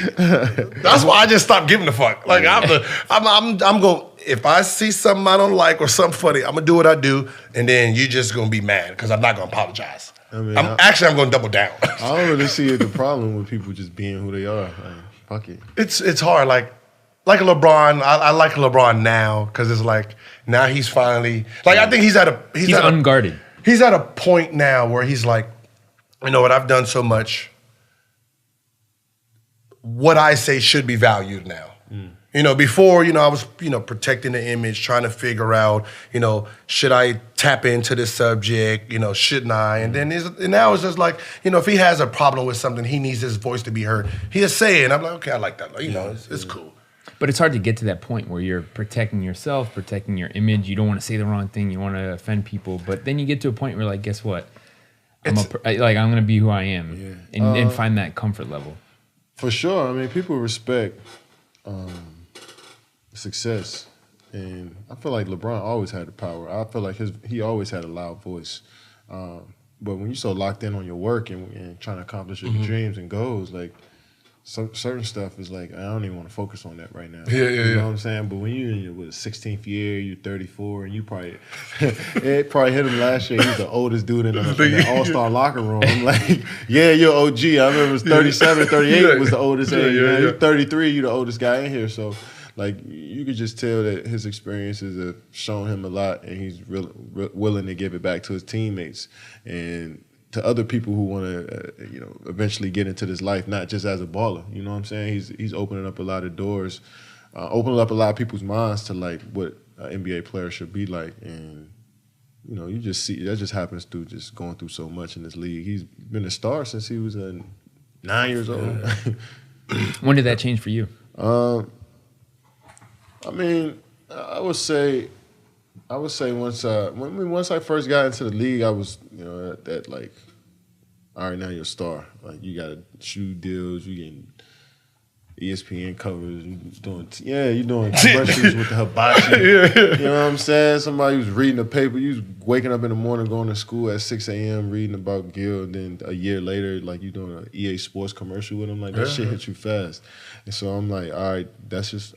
That's why I just stopped giving a fuck. Like I'm going. If I see something I don't like or something funny, I'm gonna do what I do, and then you just gonna be mad because I'm not gonna apologize. I'm gonna double down. I don't really see the problem with people just being who they are. Like, fuck it. It's hard. Like LeBron, I like LeBron now because it's like now he's finally like I think he's unguarded. He's at a point now where he's like, you know what, I've done so much. What I say should be valued now. You know, before, you know, I was, you know, protecting the image, trying to figure out, you know, should I tap into this subject? You know, shouldn't I? And then now it's just like, you know, if he has a problem with something, he needs his voice to be heard. He'll say it. And I'm like, okay, I like that. You know, it's cool. But it's hard to get to that point where you're protecting yourself, protecting your image. You don't want to say the wrong thing. You want to offend people. But then you get to a point where, like, guess what? I'm going to be who I am and find that comfort level. For sure. I mean, people respect success And I feel like LeBron always had the power. I feel like he always had a loud voice. But when you're so locked in on your work and trying to accomplish your dreams and goals, like certain stuff is like, I don't even want to focus on that right now. You know what I'm saying? But when you're in your 16th year, you're 34, and you probably it probably hit him last year. He's the oldest dude in the All-Star locker room. I'm like, yeah, you're OG. I remember it was 37, 38 was the oldest age. You're 33, you're the oldest guy in here. So, like, you could just tell that his experiences have shown him a lot, and he's willing to give it back to his teammates and to other people who want to, eventually get into this life, not just as a baller. You know what I'm saying? He's opening up a lot of doors, opening up a lot of people's minds to like what an NBA player should be like. And you just see that just happens through just going through so much in this league. He's been a star since he was 9 years old. When did that change for you? I mean, I would say once I first got into the league, I was that like, all right, now you're a star. Like, you got shoe deals, you getting ESPN covers, you're doing commercials with the hibachi. You know what I'm saying? Somebody was reading the paper, you was waking up in the morning going to school at 6 a.m. reading about Gil, and then a year later, like, you doing an EA Sports commercial with him. Like, that shit hit you fast. And so I'm like, all right, that's just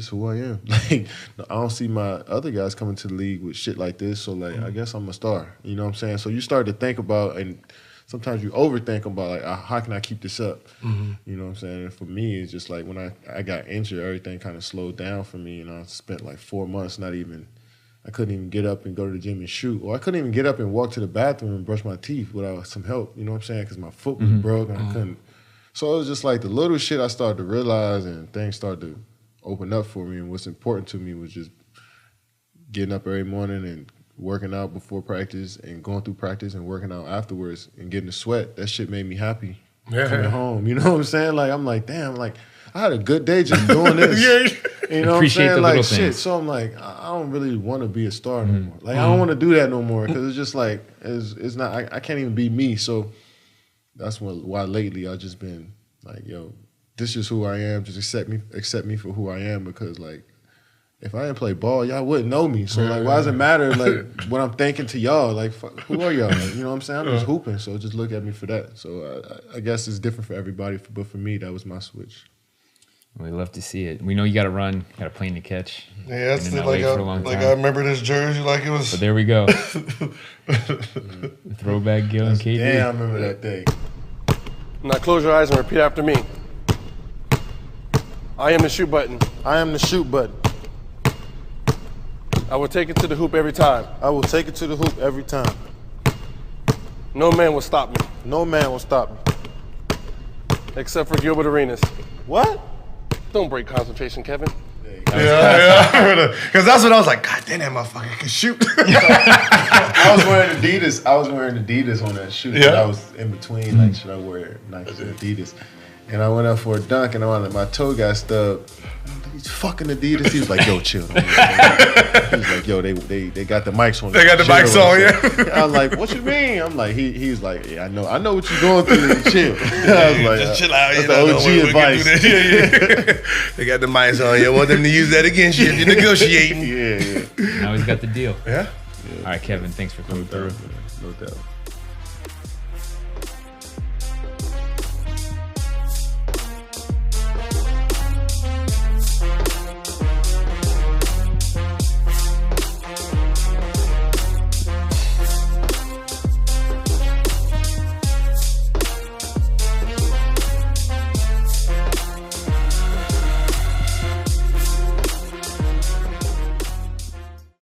who I am. Like, I don't see my other guys coming to the league with shit like this, so like, I guess I'm a star. You know what I'm saying? So you start to think about, and sometimes you overthink about, like, how can I keep this up? You know what I'm saying? And for me, it's just like when I got injured, everything kind of slowed down for me, and I spent like 4 months I couldn't even get up and go to the gym and shoot, or I couldn't even get up and walk to the bathroom and brush my teeth without some help. You know what I'm saying? Because my foot was broke and I couldn't. So it was just like the little shit I started to realize, and things started to open up for me. And what's important to me was just getting up every morning and working out before practice and going through practice and working out afterwards and getting the sweat. That shit made me happy coming home. You know what I'm saying? Like, I'm like, damn, like, I had a good day just doing this. You know Appreciate what I'm saying? the Like, little shit. things. So I'm like, I don't really want to be a star no more. Like, I don't want to do that no more, because it's just like, it's not, I can't even be me. So that's why lately I've just been like, yo, this is who I am. Just accept me for who I am, because like, if I didn't play ball, y'all wouldn't know me. So like, why does it matter like what I'm thinking to y'all? Like, who are y'all? Like, you know what I'm saying? I'm just hooping. So just look at me for that. So I guess it's different for everybody, but for me, that was my switch. We love to see it. We know you got to run, got a plane to catch. Yeah, that's Been in like LA for a long time. I remember this jersey like it was. But there we go. Throwback Gil and KD. Damn, I remember that day. Now close your eyes and repeat after me. I am the shoot button. I am the shoot button. I will take it to the hoop every time. I will take it to the hoop every time. No man will stop me, No man will stop me. except for Gilbert Arenas. What? Don't break concentration, Kevin. Because that's what I was like, God damn, that motherfucker can shoot. I was wearing Adidas on that shoot. Yeah. I was in between, like, should I wear Nikes or Adidas? And I went up for a dunk, and my toe got stubbed. These fucking Adidas. He was like, yo, chill. He was like, yo, they got the mics on. They got the mics on, yeah. I was like, what you mean? I'm like, he's like, yeah, I know what you're going through. Chill. I was like, just chill out. That's the OG advice. They got the mics on. You want them to use that against you if you're negotiating. Yeah. Now he's got the deal. Yeah. All right, Kevin, thanks for coming through. No doubt.